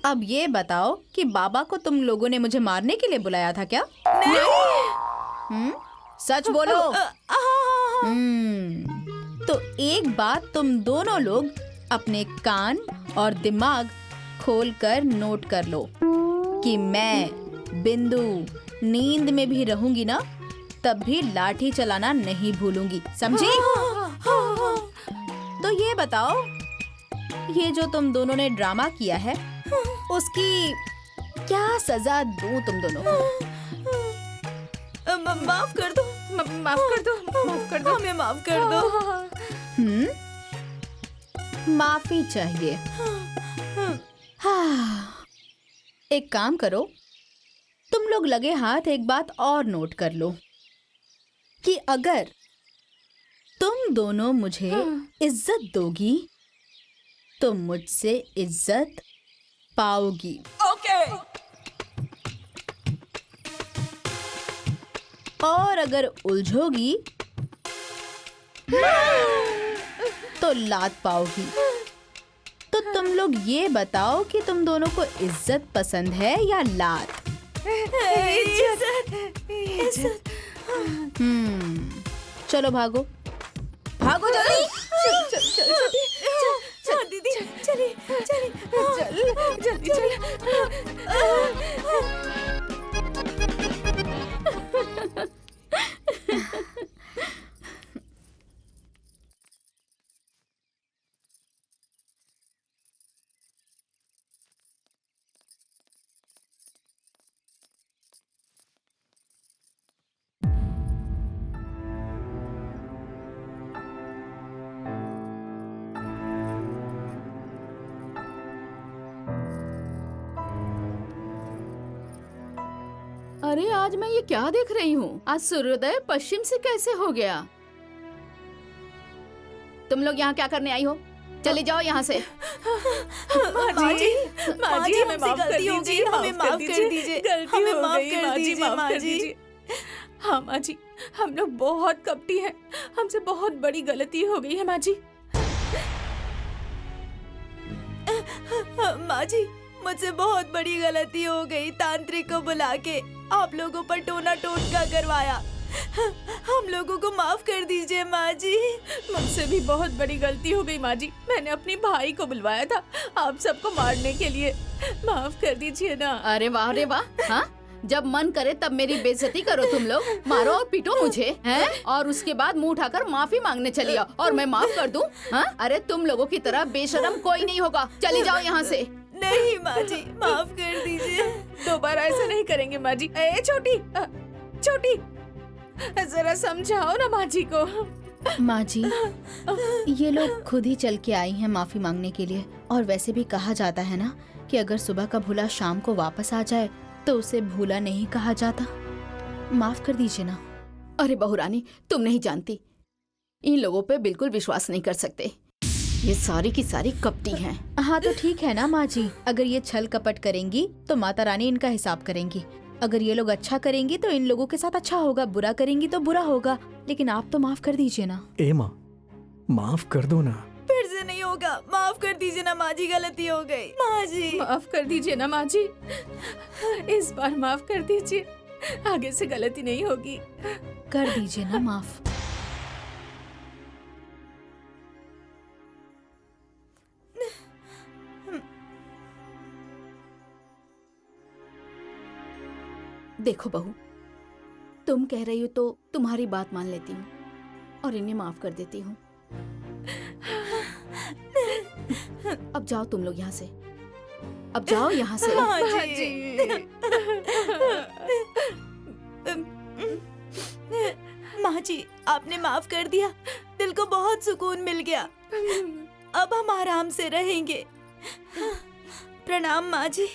अब ये बताओ कि बाबा को तुम लोगों ने मुझे मारने के लिए बुलाया था क्या? सच बोलो। तो एक बात तुम दोनों लोग अपने कान और दिमाग खोलकर नोट कर लो कि मैं बिंदु नींद में भी रहूंगी ना, तब भी लाठी चलाना नहीं भूलूंगी, समझी? तो ये बताओ, ये जो तुम दोनों ने ड्रामा किया है, उसकी क्या सजा दूं तुम दोनों को? माफ कर दो, माफ कर दो, माफ कर दो, हमें माफ कर दो। माफी चाहिए। एक काम करो, तुम लोग लगे हाथ एक बात और नोट कर लो कि अगर तुम दोनों मुझे इज्जत दोगी तो मुझसे इज्जत पाओगी। ओके। और अगर उलझोगी तो लात पाओगी। तो तुम लोग ये बताओ कि तुम दोनों को इज्जत पसंद है या लात? इज्जत। चलो भागो, भागो जल्दी। चल दीदी, चलिए चलिए, चल जल्दी चल। अरे आज मैं ये क्या देख रही हूँ? आज सूर्योदय पश्चिम से कैसे हो गया? तुम लोग यहाँ क्या करने आई हो? चले जाओ यहाँ से। माँ जी हमें हमसे माफ कर गलती हो दीजिए, गई, हमें माफ कर दीजिए, गलती हमें हो माफ गई, कर दीजिए माफ माँ कर जी। दीजिए। हाँ माँ जी, हम लोग बहुत कपटी हैं, हमसे बहुत बड़ी गलती हो गई है माँ जी। माँ जी मुझसे बहुत बड़ी गलती हो गई। तांत्रिक को बुला के आप लोगों पर टोना टोटका करवाया। हम लोगों को माफ कर दीजिए माँ जी। मुझसे भी बहुत बड़ी गलती हो गई माँ जी। मैंने अपने भाई को बुलवाया था आप सबको मारने के लिए, माफ कर दीजिए ना। अरे वाह रे वाह। हाँ, जब मन करे तब मेरी बेइज्जती करो तुम लोग, मारो और पीटो मुझे, हैं? और उसके बाद मुंह उठाकर माफी मांगने चली आओ और मैं माफ कर दूं? हाँ? अरे तुम लोगों की तरह बेशरम कोई नहीं होगा, चली जाओ यहाँ से। नहीं माँ जी माफ कर दीजिए। दोबारा ऐसा नहीं करेंगे माँ जी। ए छोटी छोटी, जरा समझाओ ना माँ जी को। माँ जी, ये लोग खुद ही चल के आई हैं माफी मांगने के लिए। और वैसे भी कहा जाता है ना कि अगर सुबह का भूला शाम को वापस आ जाए तो उसे भूला नहीं कहा जाता। माफ कर दीजिए ना। अरे बहुरानी, तुम नहीं जानती, इन लोगों पे बिल्कुल विश्वास नहीं कर सकते। ये सारी की सारी कपटी हैं। हाँ तो ठीक है ना माँ जी, अगर ये छल कपट करेंगी तो माता रानी इनका हिसाब करेंगी। अगर ये लोग अच्छा करेंगी तो इन लोगों के साथ अच्छा होगा, बुरा करेंगी तो बुरा होगा। लेकिन आप तो माफ कर दीजिए ना। ए माँ, माफ कर दो ना। फिर से नहीं होगा, माफ कर दीजिए ना माँ जी, गलती हो गई माँ जी। माफ कर दीजिए ना माँ जी, इस बार माफ कर दीजिए, आगे से गलती नहीं होगी। कर दीजिए ना माफ। देखो बहू, तुम कह रही हो तो तुम्हारी बात मान लेती हूँ और इन्हें माफ कर देती हूँ। अब जाओ तुम लोग यहाँ से, अब जाओ यहाँ से। माँ माँ जी। जी। माँ जी आपने माफ कर दिया, दिल को बहुत सुकून मिल गया। अब हम आराम से रहेंगे। प्रणाम माँ जी।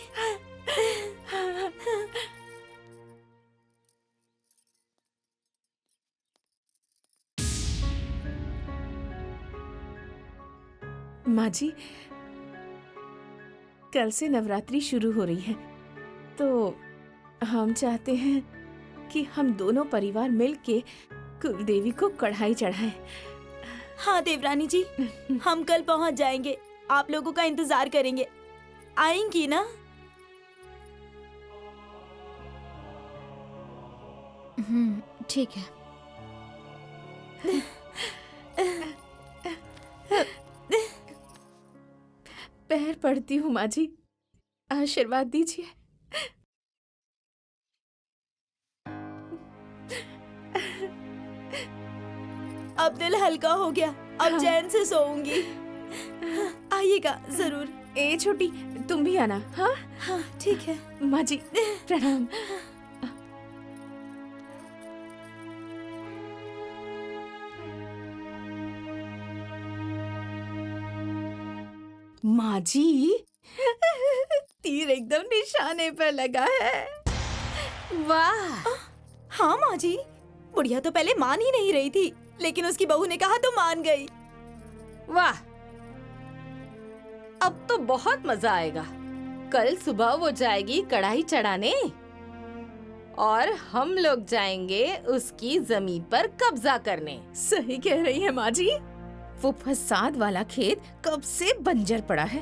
माँ जी, कल से नवरात्रि शुरू हो रही है, तो हम चाहते हैं कि हम दोनों परिवार मिलके कुलदेवी को कढ़ाई चढ़ाएं। हाँ देवरानी जी, हम कल पहुँच जाएंगे, आप लोगों का इंतजार करेंगे। आएंगी ना? ठीक है। पैर पड़ती हूँ माँ जी, आशीर्वाद दीजिए। अब दिल हल्का हो गया, अब हाँ। चैन से सोऊंगी। आइएगा जरूर। ए छोटी, तुम भी आना। हाँ हाँ ठीक है। माँ जी प्रणाम। माँ जी, तीर एकदम निशाने पर लगा है। वाह। हाँ माँ जी, बुढ़िया तो पहले मान ही नहीं रही थी, लेकिन उसकी बहू ने कहा तो मान गई। वाह, अब तो बहुत मजा आएगा। कल सुबह वो जाएगी कढ़ाई चढ़ाने और हम लोग जाएंगे उसकी जमीन पर कब्जा करने। सही कह रही है माँ जी, वो फसाद वाला खेत कब से बंजर पड़ा है,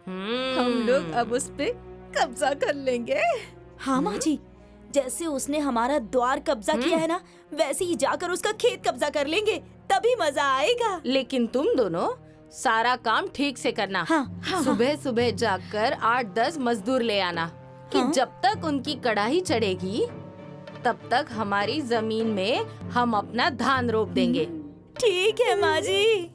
हम लोग अब उस पे कब्जा कर लेंगे। हाँ माँ जी, जैसे उसने हमारा द्वार कब्जा किया है ना, वैसे ही जाकर उसका खेत कब्जा कर लेंगे, तभी मजा आएगा। लेकिन तुम दोनों सारा काम ठीक से करना। हाँ, सुबह सुबह जाकर 8-10 मजदूर ले आना कि हाँ? जब तक उनकी कढ़ाई चढ़ेगी तब तक हमारी जमीन में हम अपना धान रोप देंगे। ठीक है माँ जी।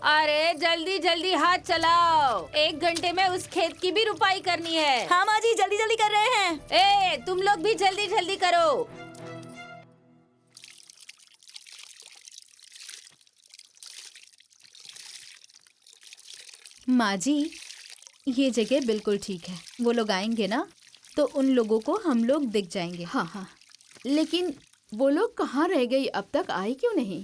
अरे जल्दी जल्दी हाथ चलाओ, 1 घंटे में उस खेत की भी रुपाई करनी है। हाँ माँ जी, जल्दी जल्दी कर रहे हैं। ए, तुम लोग भी जल्दी जल्दी करो। माँ जी, ये जगह बिल्कुल ठीक है। वो लोग आएंगे ना तो उन लोगों को हम लोग दिख जाएंगे। हाँ हाँ, लेकिन वो लोग कहाँ रह गई? अब तक आई क्यों नहीं?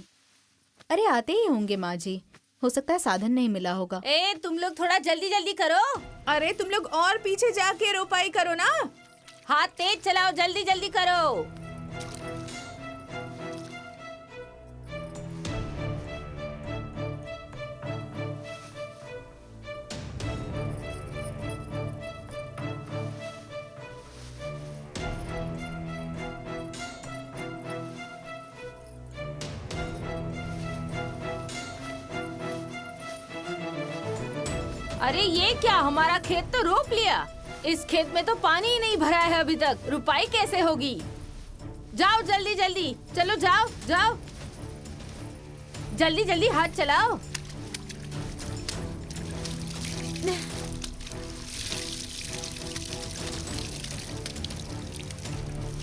अरे आते ही होंगे माँ जी, हो सकता है साधन नहीं मिला होगा। ए तुम लोग थोड़ा जल्दी जल्दी करो। अरे तुम लोग और पीछे जाके रोपाई करो ना। हाथ तेज चलाओ, जल्दी जल्दी करो। अरे ये क्या, हमारा खेत तो रोप लिया। इस खेत में तो पानी ही नहीं भरा है अभी तक, रुपाई कैसे होगी? जाओ जल्दी जल्दी, चलो जाओ जाओ, जल्दी जल्दी हाथ चलाओ।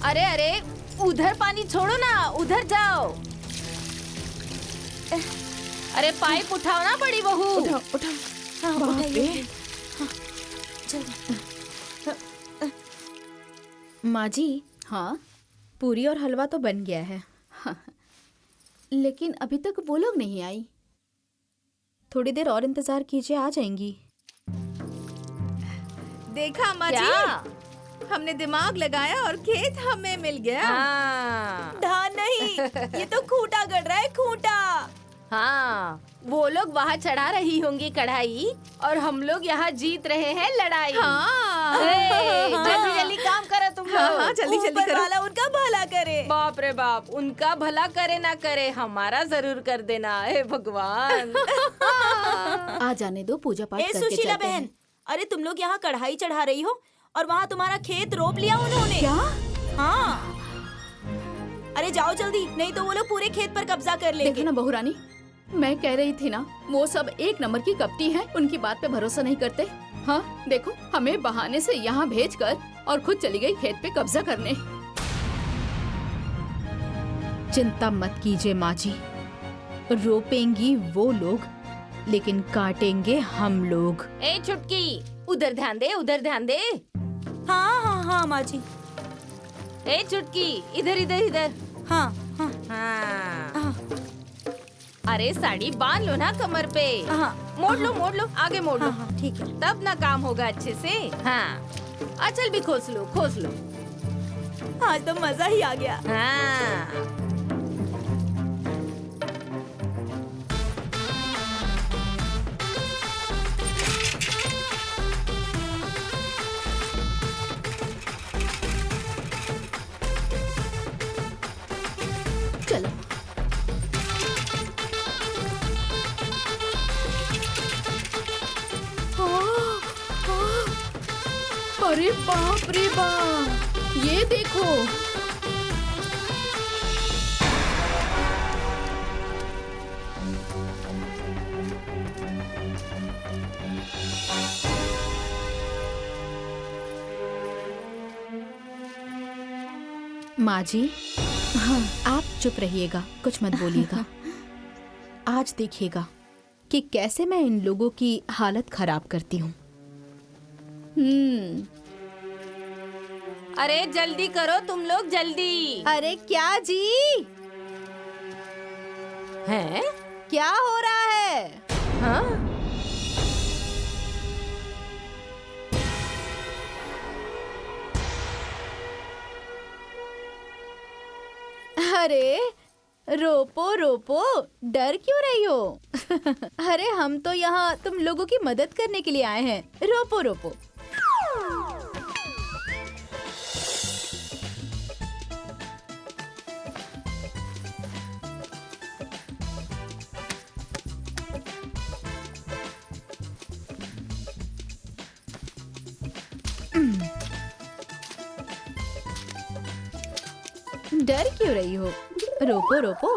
अरे अरे उधर पानी छोड़ो ना, उधर जाओ। अरे पाइप उठाओ ना बड़ी बहू। उठाओ उठाओ। हाँ, बाप उठाइए। रे। हाँ, जल्दी। माँ जी, हाँ पूरी और हलवा तो बन गया है। लेकिन अभी तक वो लोग नहीं आई। थोड़ी देर और इंतजार कीजिए, आ जाएंगी। देखा माँ क्या? जी, हमने दिमाग लगाया और खेत हमें मिल गया। हाँ धान नहीं, ये तो खूंटा गड़ रहा है, खूंटा। हाँ, वो लोग वहाँ चढ़ा रही होंगी कढ़ाई और हम लोग यहाँ जीत रहे हैं लड़ाई। हाँ जल्दी जल्दी काम करो तुम हाँ लोग। हाँ, जल्दी जल्दी ऊपर करो। वाला उनका भला करे। बाप रे बाप, उनका भला करे ना करे, हमारा जरूर कर देना। हे भगवान। आ जाने दो, पूजा पाठ ए करके सुशीला चलते बहन, हैं। अरे तुम लोग यहाँ कढ़ाई चढ़ा रही हो और वहाँ तुम्हारा खेत रोप लिया उन्होंने। क्या? हाँ, अरे जाओ जल्दी, नहीं तो वो लोग पूरे खेत पर कब्जा कर देखो लेंगे। ना बहू रानी, मैं कह रही थी ना, वो सब एक नंबर की कपटी हैं, उनकी बात पे भरोसा नहीं करते। हाँ देखो, हमें बहाने से यहाँ भेजकर और खुद चली गई खेत पे कब्जा करने। चिंता मत कीजिए माँ जी, रोपेंगी वो लोग लेकिन काटेंगे हम लोग। ए छुटकी, उधर ध्यान दे, उधर ध्यान दे। हाँ हाँ हाँ माँ जी। ए छुटकी, इधर इधर इधर। हाँ हाँ हाँ। हाँ अरे साड़ी बांध लो ना कमर पे। हाँ मोड़ लो, आगे मोड़ लो। हाँ हाँ, ठीक है। तब ना काम होगा अच्छे से। हाँ, आंचल भी खोस लो, खोस लो। आज तो मजा ही आ गया। हाँ। चलो अरे बाप रे बाप, ये देखो। माँ जी, हाँ आप चुप रहिएगा, कुछ मत बोलिएगा। आज देखिएगा कि कैसे मैं इन लोगों की हालत खराब करती हूँ। अरे जल्दी करो तुम लोग, जल्दी। अरे क्या जी, हैं? क्या हो रहा है? हाँ? अरे रोपो रोपो, डर क्यों रही हो? अरे हम तो यहाँ तुम लोगों की मदद करने के लिए आए हैं। रोपो रोपो। डर क्यों रही हो? रोपो रोपो।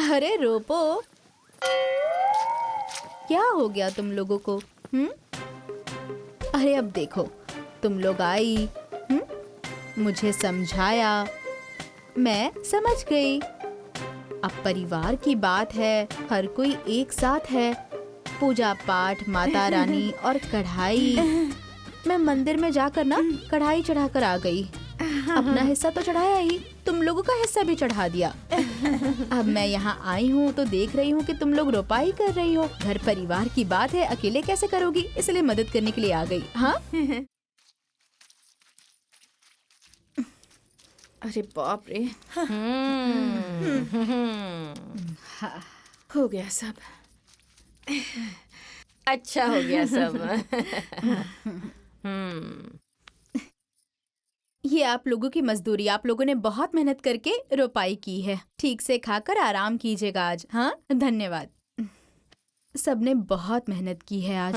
अरे रोपो। क्या हो गया तुम लोगों को? अरे अब देखो, तुम लोग आई, मुझे समझाया, मैं समझ गई। अब परिवार की बात है, हर कोई एक साथ है, पूजा पाठ, माता रानी और कढ़ाई। मैं मंदिर में जाकर ना कढ़ाई चढ़ाकर आ गई। अपना हिस्सा तो चढ़ाया ही, तुम लोगों का हिस्सा भी चढ़ा दिया। अब मैं यहाँ आई हूँ तो देख रही हूँ कि तुम लोग रोपाई कर रही हो। घर परिवार की बात है, अकेले कैसे करोगी, इसलिए मदद करने के लिए आ गई। हाँ अरे बाप रे। हो गया सब। अच्छा हो गया सब। ये आप लोगों की मजदूरी, आप लोगों ने बहुत मेहनत करके रोपाई की है। ठीक से खाकर आराम कीजिएगा आज। हाँ धन्यवाद। सबने बहुत मेहनत की है आज।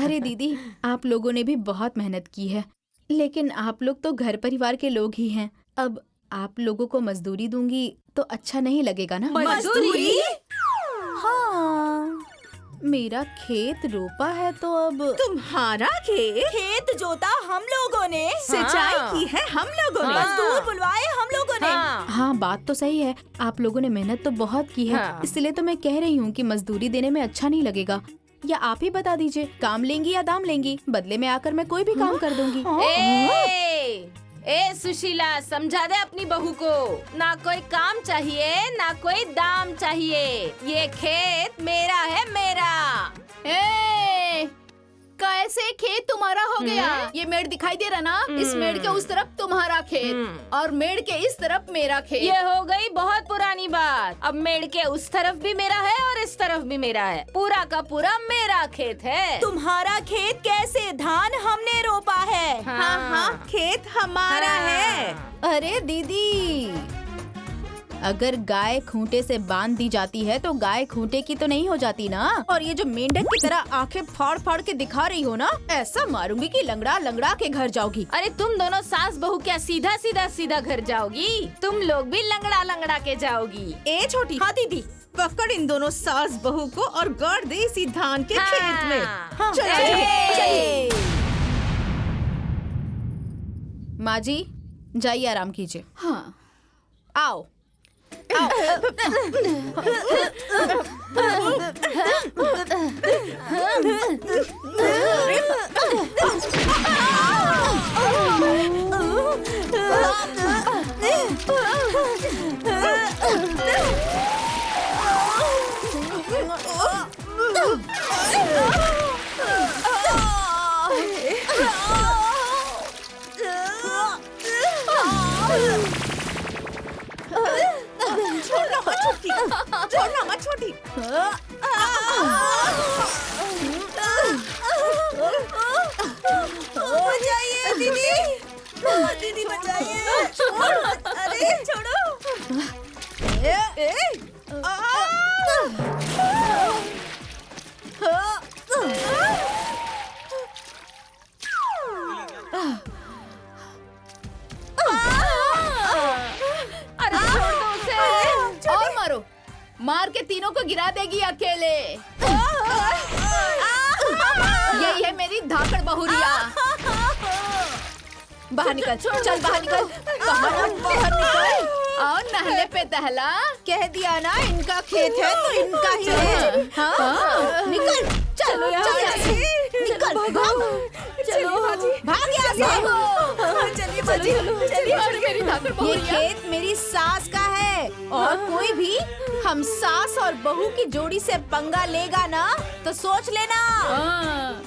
अरे दीदी, आप लोगों ने भी बहुत मेहनत की है, लेकिन आप लोग तो घर परिवार के लोग ही हैं। अब आप लोगों को मजदूरी दूंगी तो अच्छा नहीं लगेगा ना। मजदूरी? हाँ, मेरा खेत रोपा है तो अब। तुम्हारा खेत जोता हम लोगों ने, सिंचाई की है हम लोगों ने, मजदूर बुलवाए हम लोगों ने। हाँ बात तो सही है, आप लोगों ने मेहनत तो बहुत की है। इसलिए तो मैं कह रही हूँ कि मजदूरी देने में अच्छा नहीं लगेगा। या आप ही बता दीजिए, काम लेंगी या दाम लेंगी? बदले में आकर मैं कोई भी काम कर दूंगी। ए सुशीला, समझा दे अपनी बहू को, ना कोई काम चाहिए ना कोई दाम चाहिए। ये खेत मेरा है, मेरा। ए, कैसे खेत तुम्हारा हो गया? ये मेड़ दिखाई दे रहा ना, इस मेड़ के उस तरफ तुम्हारा खेत और मेड़ के इस तरफ मेरा खेत। ये हो गई बहुत पुरानी बात। अब मेड़ के उस तरफ भी मेरा है और इस तरफ भी मेरा है। पूरा का पूरा मेरा खेत है। तुम्हारा खेत कैसे? धान हमने रोपा है। हाँ, खेत हमारा है। अरे दीदी, अगर गाय खूंटे से बांध दी जाती है तो गाय खूंटे की तो नहीं हो जाती ना। और ये जो मेंढक की तरह आंखें फाड़ फाड़ के दिखा रही हो ना, ऐसा मारूंगी कि लंगड़ा लंगड़ा के घर जाओगी। अरे तुम दोनों सास बहू क्या सीधा सीधा सीधा घर जाओगी? तुम लोग भी लंगड़ा लंगड़ा के जाओगी। ए छोटी। हाँ दीदी, पकड़ इन दोनों सास बहू को और गाड़ दे इसी धान के खेत में। हाँ, चलिए। माँ जी जाइए, आराम कीजिए। हाँ आओ। छोड़ना मत छोटी। बचाइए दीदी, दीदी बचाइए। छोड़, अरे छोड़ो। अरे छोड़ दो उसे। और मारो, मार के तीनों को गिरा देगी अकेले। यही है मेरी धाकड़ बहुरिया। बाहर निकल, चल बाहर निकल। बाहर निकल। और नहले पे दहला। कह दिया ना, इनका खेत है तो इनका ही है। हाँ? निकल, चलो यहाँ से। निकल, भाग। चलो भाग यहाँ से। चलिए बाजी, चलिए। मेरी धाकड़ ये बहुरिया। खेत मेरी सास का है, और कोई भी हम सास और बहू की जोड़ी से पंगा लेगा ना तो सोच लेना। हाँ।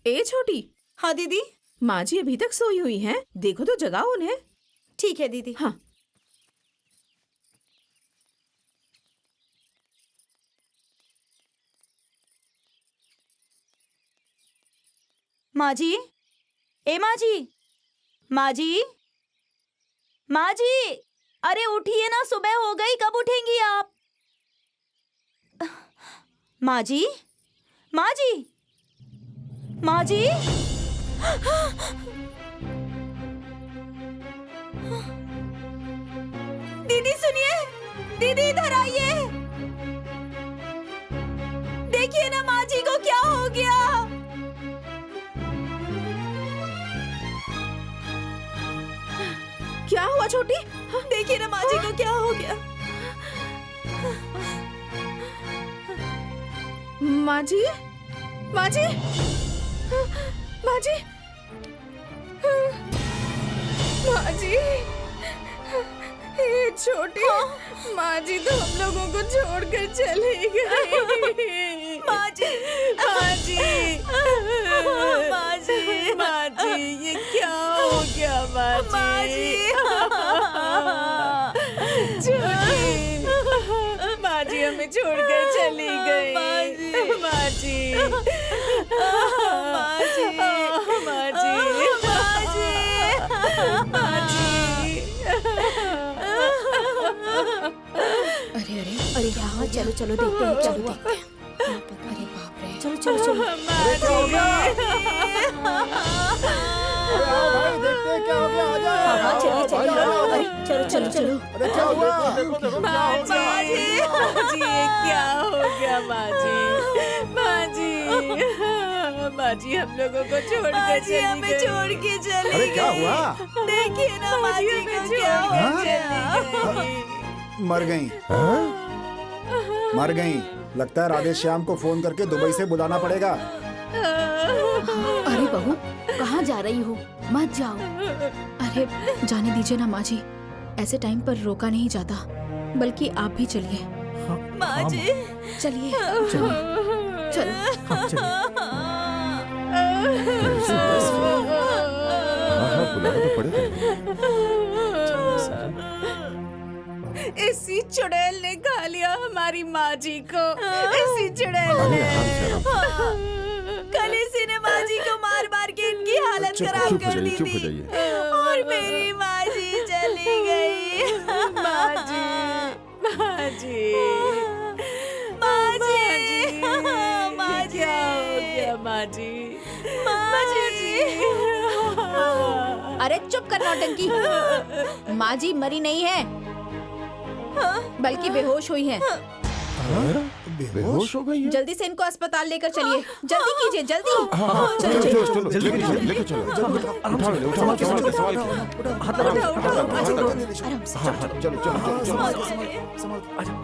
ए छोटी, हाँ दीदी। माँ जी अभी तक सोई हुई हैं। देखो तो जगाओ उन्हें। ठीक है दीदी। हाँ। माँ जी, ए माँ जी, माँ जी, माँ जी, अरे उठिए ना, सुबह हो गई, कब उठेंगी आप? माँ जी, माँ जी, माँ जी। दीदी सुनिए, दीदी इधर आइए। देखिए ना माँ जी को क्या हो गया। क्या हुआ छोटी? देखिए ना माँ जी को क्या हो गया। माँ जी, माँ जी, माँ जी, माँ जी, ये छोटी, माँ जी तो हम लोगों को छोड़कर चली गई। माँ जी, माँ जी, माँ जी, माँ जी, ये क्या हो गया माँ जी? छोटी, माँ जी हमें छोड़कर चली गई। माँ जी, माँ जी, माँ जी, माँ जी, माँ जी। अरे अरे अरे क्या हुआ? चलो चलो देखते हैं, चलो देखते हैं। अरे बाप रे। चलो चलो चलो। माँ जी, अरे आओ भाई, देखते हैं क्या हो गया। आ जाओ। हाँ चलिए भाई, चलिए। आओ। अरे चलो चलो चलो। अरे क्या हुआ? देखो देखो क्या माँ हो गया। जी, माँ जी, ये क्या हो गया माँ जी? माँ जी, माँ जी हम लोगों को छोड़ माँ कर जी चली हमें गई। छोड़ के चली अरे क्या गई। हुआ? देखिए ना माँ जी को क्या हो हाँ? गया। मर गई, मर गई। लगता है राधे श्याम को फोन करके दुबई से बुलाना पड़ेगा। अरे बहू, कहाँ जा रही हो? मत जाओ। अरे जाने दीजिए ना माँ जी, ऐसे टाइम पर रोका नहीं जाता, बल्कि आप भी चलिए। माँ जी, चलिए चलो। हाँ बुलाना तो पड़ेगा। इसी चुड़ैल ने खा लिया हमारी माँ जी को। इसी चुड़ैल अरे ने। आराम से, आराम से। कल इसी ने माँ जी को मार मार के इनकी हालत चुप खराब चुप हो कर जाइए, दी चुप हो थी। जाइए। और मेरी माँ जी चली गई। माँ जी, माँ जी, माँ जी, माँ जी, क्या हो गया माँ जी? माँ जी। अरे चुप कर नौटंकी। माँ जी मरी नहीं है, बल्कि बेहोश हुई हैं। बेहोश हो गई है? जल्दी से इनको अस्पताल लेकर चलिए। जल्दी कीजिए, जल्दी। हाँ, चलो, चलो चलो। चलो चलो लेके चलो। उठाओ इन्हें, उठाओ, संभाल के, संभाल के। आराम से। हाँ, हाँ, चलो चलो चलो चलो।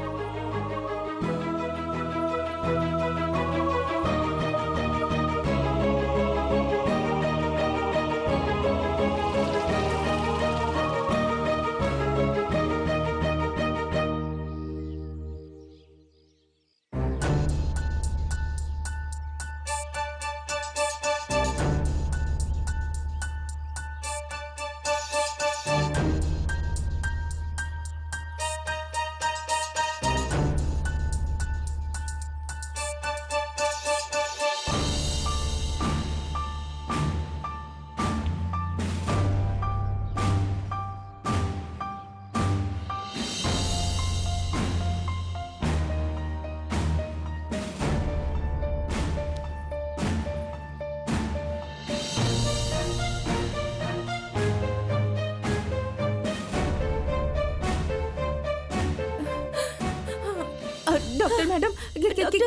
डॉक्टर मैडम,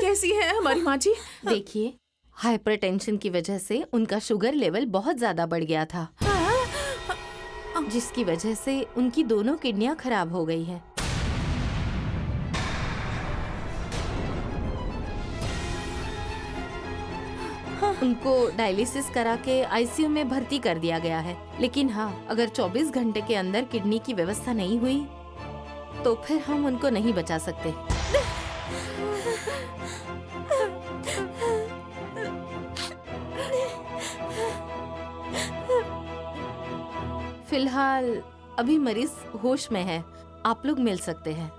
कैसी है हमारी माँ जी? देखिए, हाइपरटेंशन की वजह से उनका शुगर लेवल बहुत ज्यादा बढ़ गया था, जिसकी वजह से उनकी दोनों किडनियां खराब हो गई है। उनको डायलिसिस करा के आईसीयू में भर्ती कर दिया गया है। लेकिन हाँ, अगर 24 घंटे के अंदर किडनी की व्यवस्था नहीं हुई तो फिर हम उनको नहीं बचा सकते। फिलहाल अभी मरीज होश में है, आप लोग मिल सकते हैं।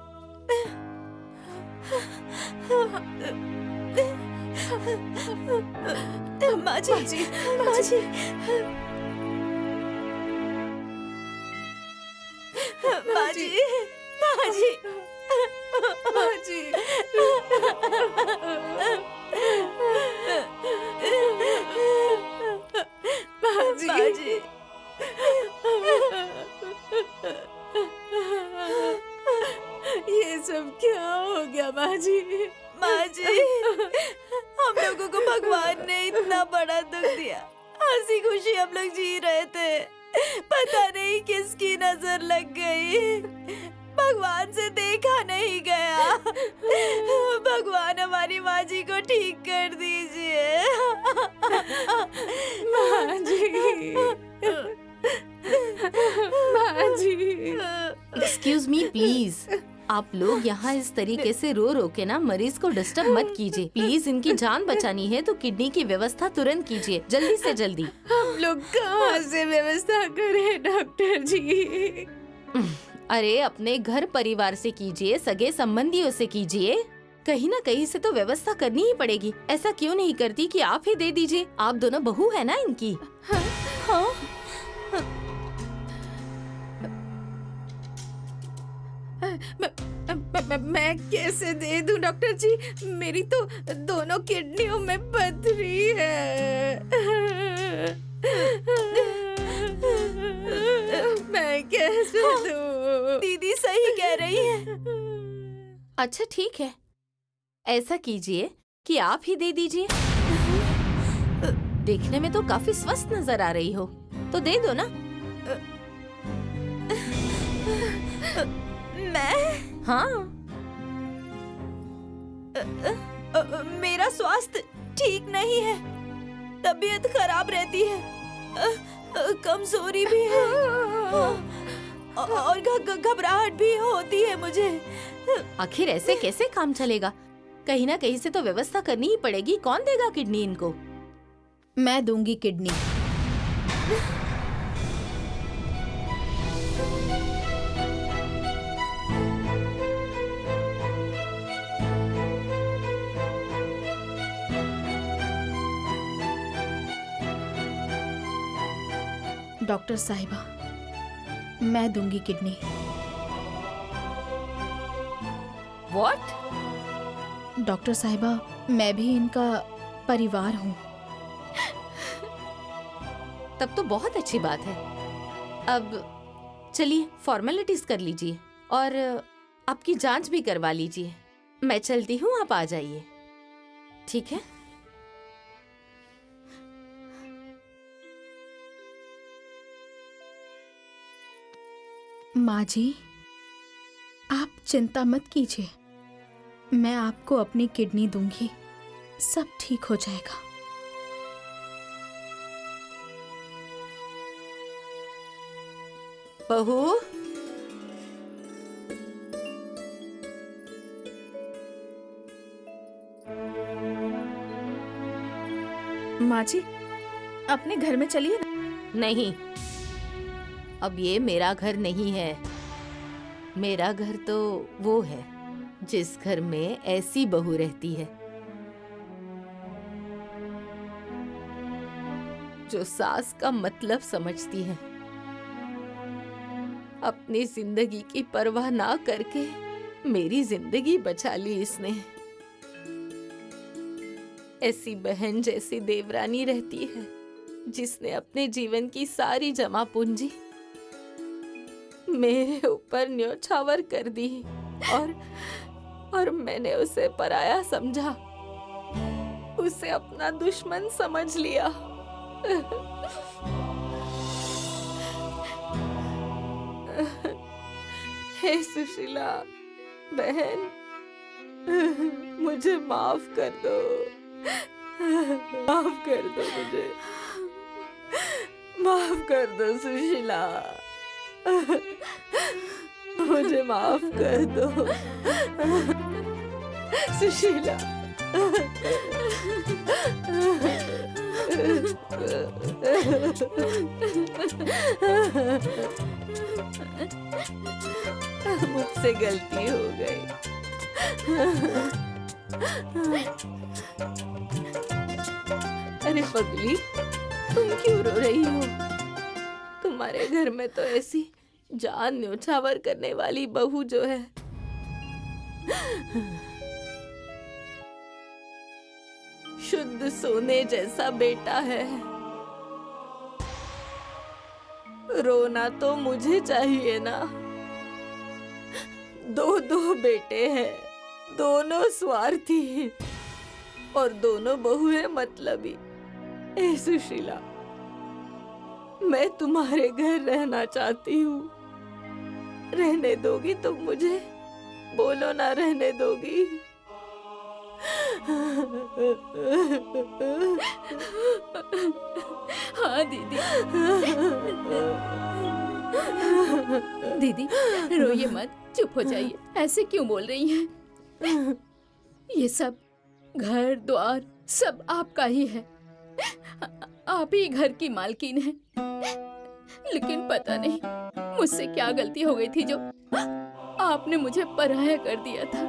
माँ जी, माँ जी, माँ जी, माँ जी, माँ जी, माँ जी, ये सब क्या हो गया माँ जी? माँ जी, हम लोगों को भगवान ने इतना बड़ा दुख दिया। हंसी खुशी हम लोग जी रहे थे, पता नहीं किसकी नजर लग गई। भगवान से देखा नहीं गया। भगवान हमारी माँ जी को ठीक कर दीजिए। माँ जी, माँ जी। एक्सक्यूज मी प्लीज, आप लोग यहाँ इस तरीके से रो रो के ना मरीज को डिस्टर्ब मत कीजिए। प्लीज, इनकी जान बचानी है तो किडनी की व्यवस्था तुरंत कीजिए, जल्दी से जल्दी। हम लोग कहाँ से व्यवस्था करें डॉक्टर जी? अरे अपने घर परिवार से कीजिए, सगे संबंधियों से कीजिए, कहीं ना कहीं से तो व्यवस्था करनी ही पड़ेगी। ऐसा क्यों नहीं करती कि आप ही दे दीजिए, आप दोनों बहू है ना इनकी। हाँ? मैं कैसे दे दूं डॉक्टर जी? मेरी तो दोनों किडनियों में पथरी है। मैं कैसे दूं? दीदी सही कह रही है। अच्छा ठीक है, ऐसा कीजिए कि आप ही दे दीजिए। देखने में तो काफी स्वस्थ नजर आ रही हो, तो दे दो ना। मैं? हाँ। मेरा स्वास्थ्य ठीक नहीं है, तबीयत खराब रहती है, कमजोरी भी है और घबराहट भी होती है मुझे। आखिर ऐसे कैसे काम चलेगा? कहीं ना कहीं से तो व्यवस्था करनी ही पड़ेगी। कौन देगा किडनी इनको? मैं दूंगी किडनी। डॉक्टर साहिबा, मैं दूंगी किडनी। What? डॉक्टर साहिबा, मैं भी इनका परिवार हूँ। तब तो बहुत अच्छी बात है। अब चलिए फॉर्मेलिटीज कर लीजिए और आपकी जांच भी करवा लीजिए। मैं चलती हूँ, आप आ जाइए, ठीक है? माँ जी, आप चिंता मत कीजिए, मैं आपको अपनी किडनी दूंगी, सब ठीक हो जाएगा। बहू, माँ जी, अपने घर में चलिए ना। नहीं, अब ये मेरा घर नहीं है। मेरा घर तो वो है जिस घर में ऐसी बहू रहती है जो सास का मतलब समझती है। अपनी जिंदगी की परवाह ना करके मेरी जिंदगी बचा ली इसने। ऐसी बहन जैसी देवरानी रहती है जिसने अपने जीवन की सारी जमा पूंजी मेरे ऊपर न्योछावर कर दी और मैंने उसे पराया समझा, उसे अपना दुश्मन समझ लिया। हे सुशीला बहन, मुझे माफ कर दो, माफ कर दो, मुझे माफ कर दो सुशीला, मुझे माफ कर दो सुशीला। मुझसे गलती हो गई। अरे पगली, तुम क्यों रो रही हो? तुम्हारे घर में तो ऐसी जान न्योछावर करने वाली बहू जो है, शुद्ध सोने जैसा बेटा है। रोना तो मुझे चाहिए ना। दो दो बेटे हैं, दोनों स्वार्थी और दोनों बहुएं मतलबी। ए सुशीला, मैं तुम्हारे घर रहना चाहती हूँ। रहने दोगी तुम मुझे? बोलो ना, रहने दोगी? हाँ दीदी। दीदी रोइए मत, चुप हो जाइए। ऐसे क्यों बोल रही हैं? ये सब घर द्वार सब आपका ही है। आप ही घर की मालकिन हैं। लेकिन पता नहीं मुझसे क्या गलती हो गई थी जो आपने मुझे पराया कर दिया था।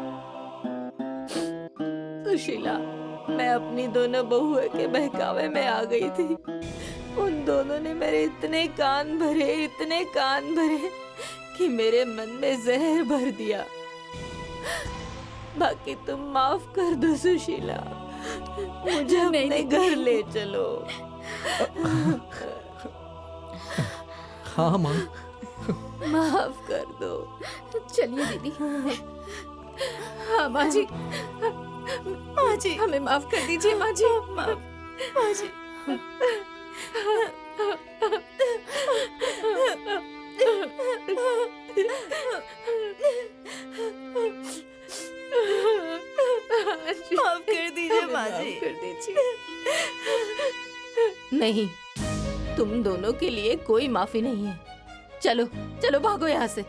सुशीला, मैं अपनी दोनों बहुओं के बहकावे में आ गई थी। उन दोनों ने मेरे इतने कान भरे कि मेरे मन में जहर भर दिया। बाकी तुम माफ कर दो सुशीला, मुझे अपने घर ले चलो। हाँ माँ, माफ कर दो। चलिए दीदी। हाँ माँ जी, माँ जी, हमें माफ कर दीजिए माँ जी। माँ जी। माफ कर दीजिए माँ जी। कर दीजिए। नहीं, तुम दोनों के लिए कोई माफी नहीं है। चलो चलो, भागो यहाँ से।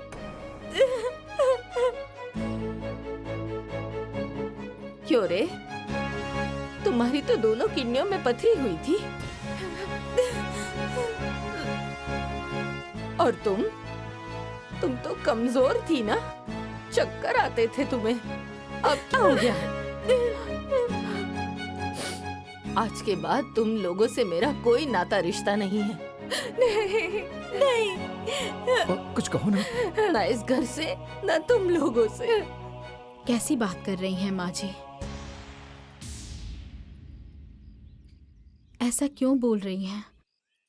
क्यों रे, तुम्हारी तो दोनों किडनियों में पथरी हुई थी। और तुम तो कमजोर थी ना, चक्कर आते थे तुम्हें। अब क्या हो गया? आज के बाद तुम लोगों से मेरा कोई नाता रिश्ता नहीं है। नहीं। कुछ कहो ना। ना इस घर से, ना तुम लोगों से। कैसी बात कर रही हैं माँ जी? ऐसा क्यों बोल रही हैं?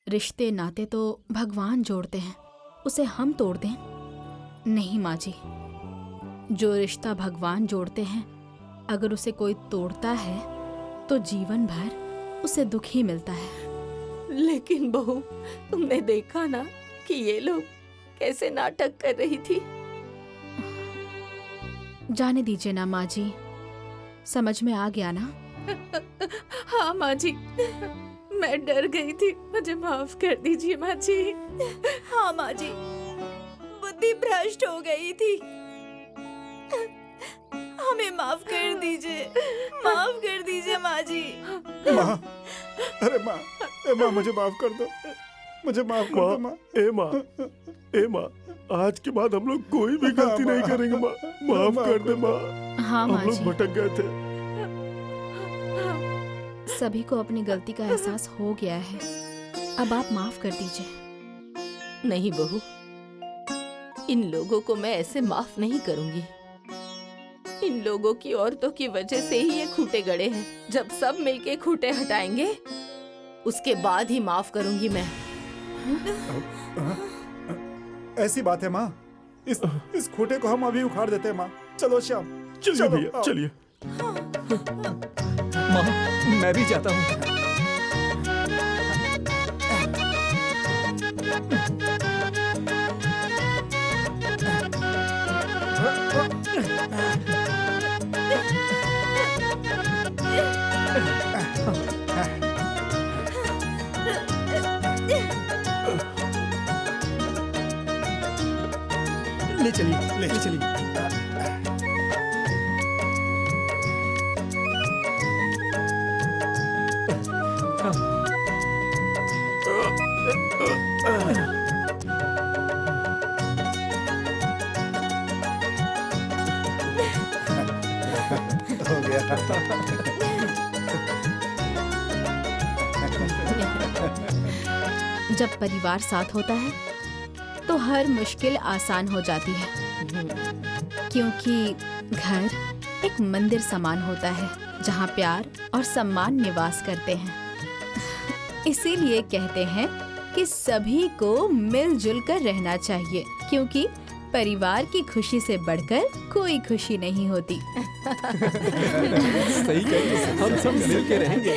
रिश्ते नाते तो भगवान जोड़ते हैं, उसे हम तोड़ दें? नहीं माँ जी, जो रिश्ता भगवान जोड़ते हैं, अगर उसे कोई तोड़ता है तो जीवन भर उसे दुख ही मिलता है। लेकिन बहू, तुमने देखा ना कि ये लोग कैसे नाटक कर रही थी। जाने दीजिए ना माँ जी, समझ में आ गया ना? हाँ माँ जी, मैं डर गई थी, मुझे माफ कर दीजिए माँ जी। हाँ माँ जी, बुद्धि भ्रष्ट हो गई थी। हमें माफ कर दीजिए, माफ कर दीजिए माँ जी। माँ, अरे माँ, माँ मुझे माफ कर दो, मुझे माफ कर दो माँ। ए माँ, आज के बाद हम लोग कोई भी गलती नहीं करेंगे माँ। माफ कर दे माँ। हाँ माँ हम लोग जी, भटक गए थे। सभी को अपनी गलती का एहसास हो गया है। अब आप माफ कर दीजिए। नहीं बहू, इन लोगों को मैं ऐसे माफ नहीं करूंगी। इन लोगों की औरतों की वजह से ही ये खूंटे गड़े हैं। जब सब मिलके खूंटे हटाएंगे, उसके बाद ही माफ करूंगी मैं। ऐसी बात है माँ, इस खूंटे को हम अभी उखाड़ देते हैं माँ। चलो श्याम, चलिए भैया, चलिए। माँ, मैं भी जाता हूँ। ले चलिए, ले चलिए। हाँ। जब परिवार साथ होता है तो हर मुश्किल आसान हो जाती है, क्योंकि घर एक मंदिर समान होता है जहाँ प्यार और सम्मान निवास करते हैं। इसीलिए कहते हैं कि सभी को मिलजुल कर रहना चाहिए, क्योंकि परिवार की खुशी से बढ़कर कोई खुशी नहीं होती। सही कही, हम सब मिल के रहेंगे।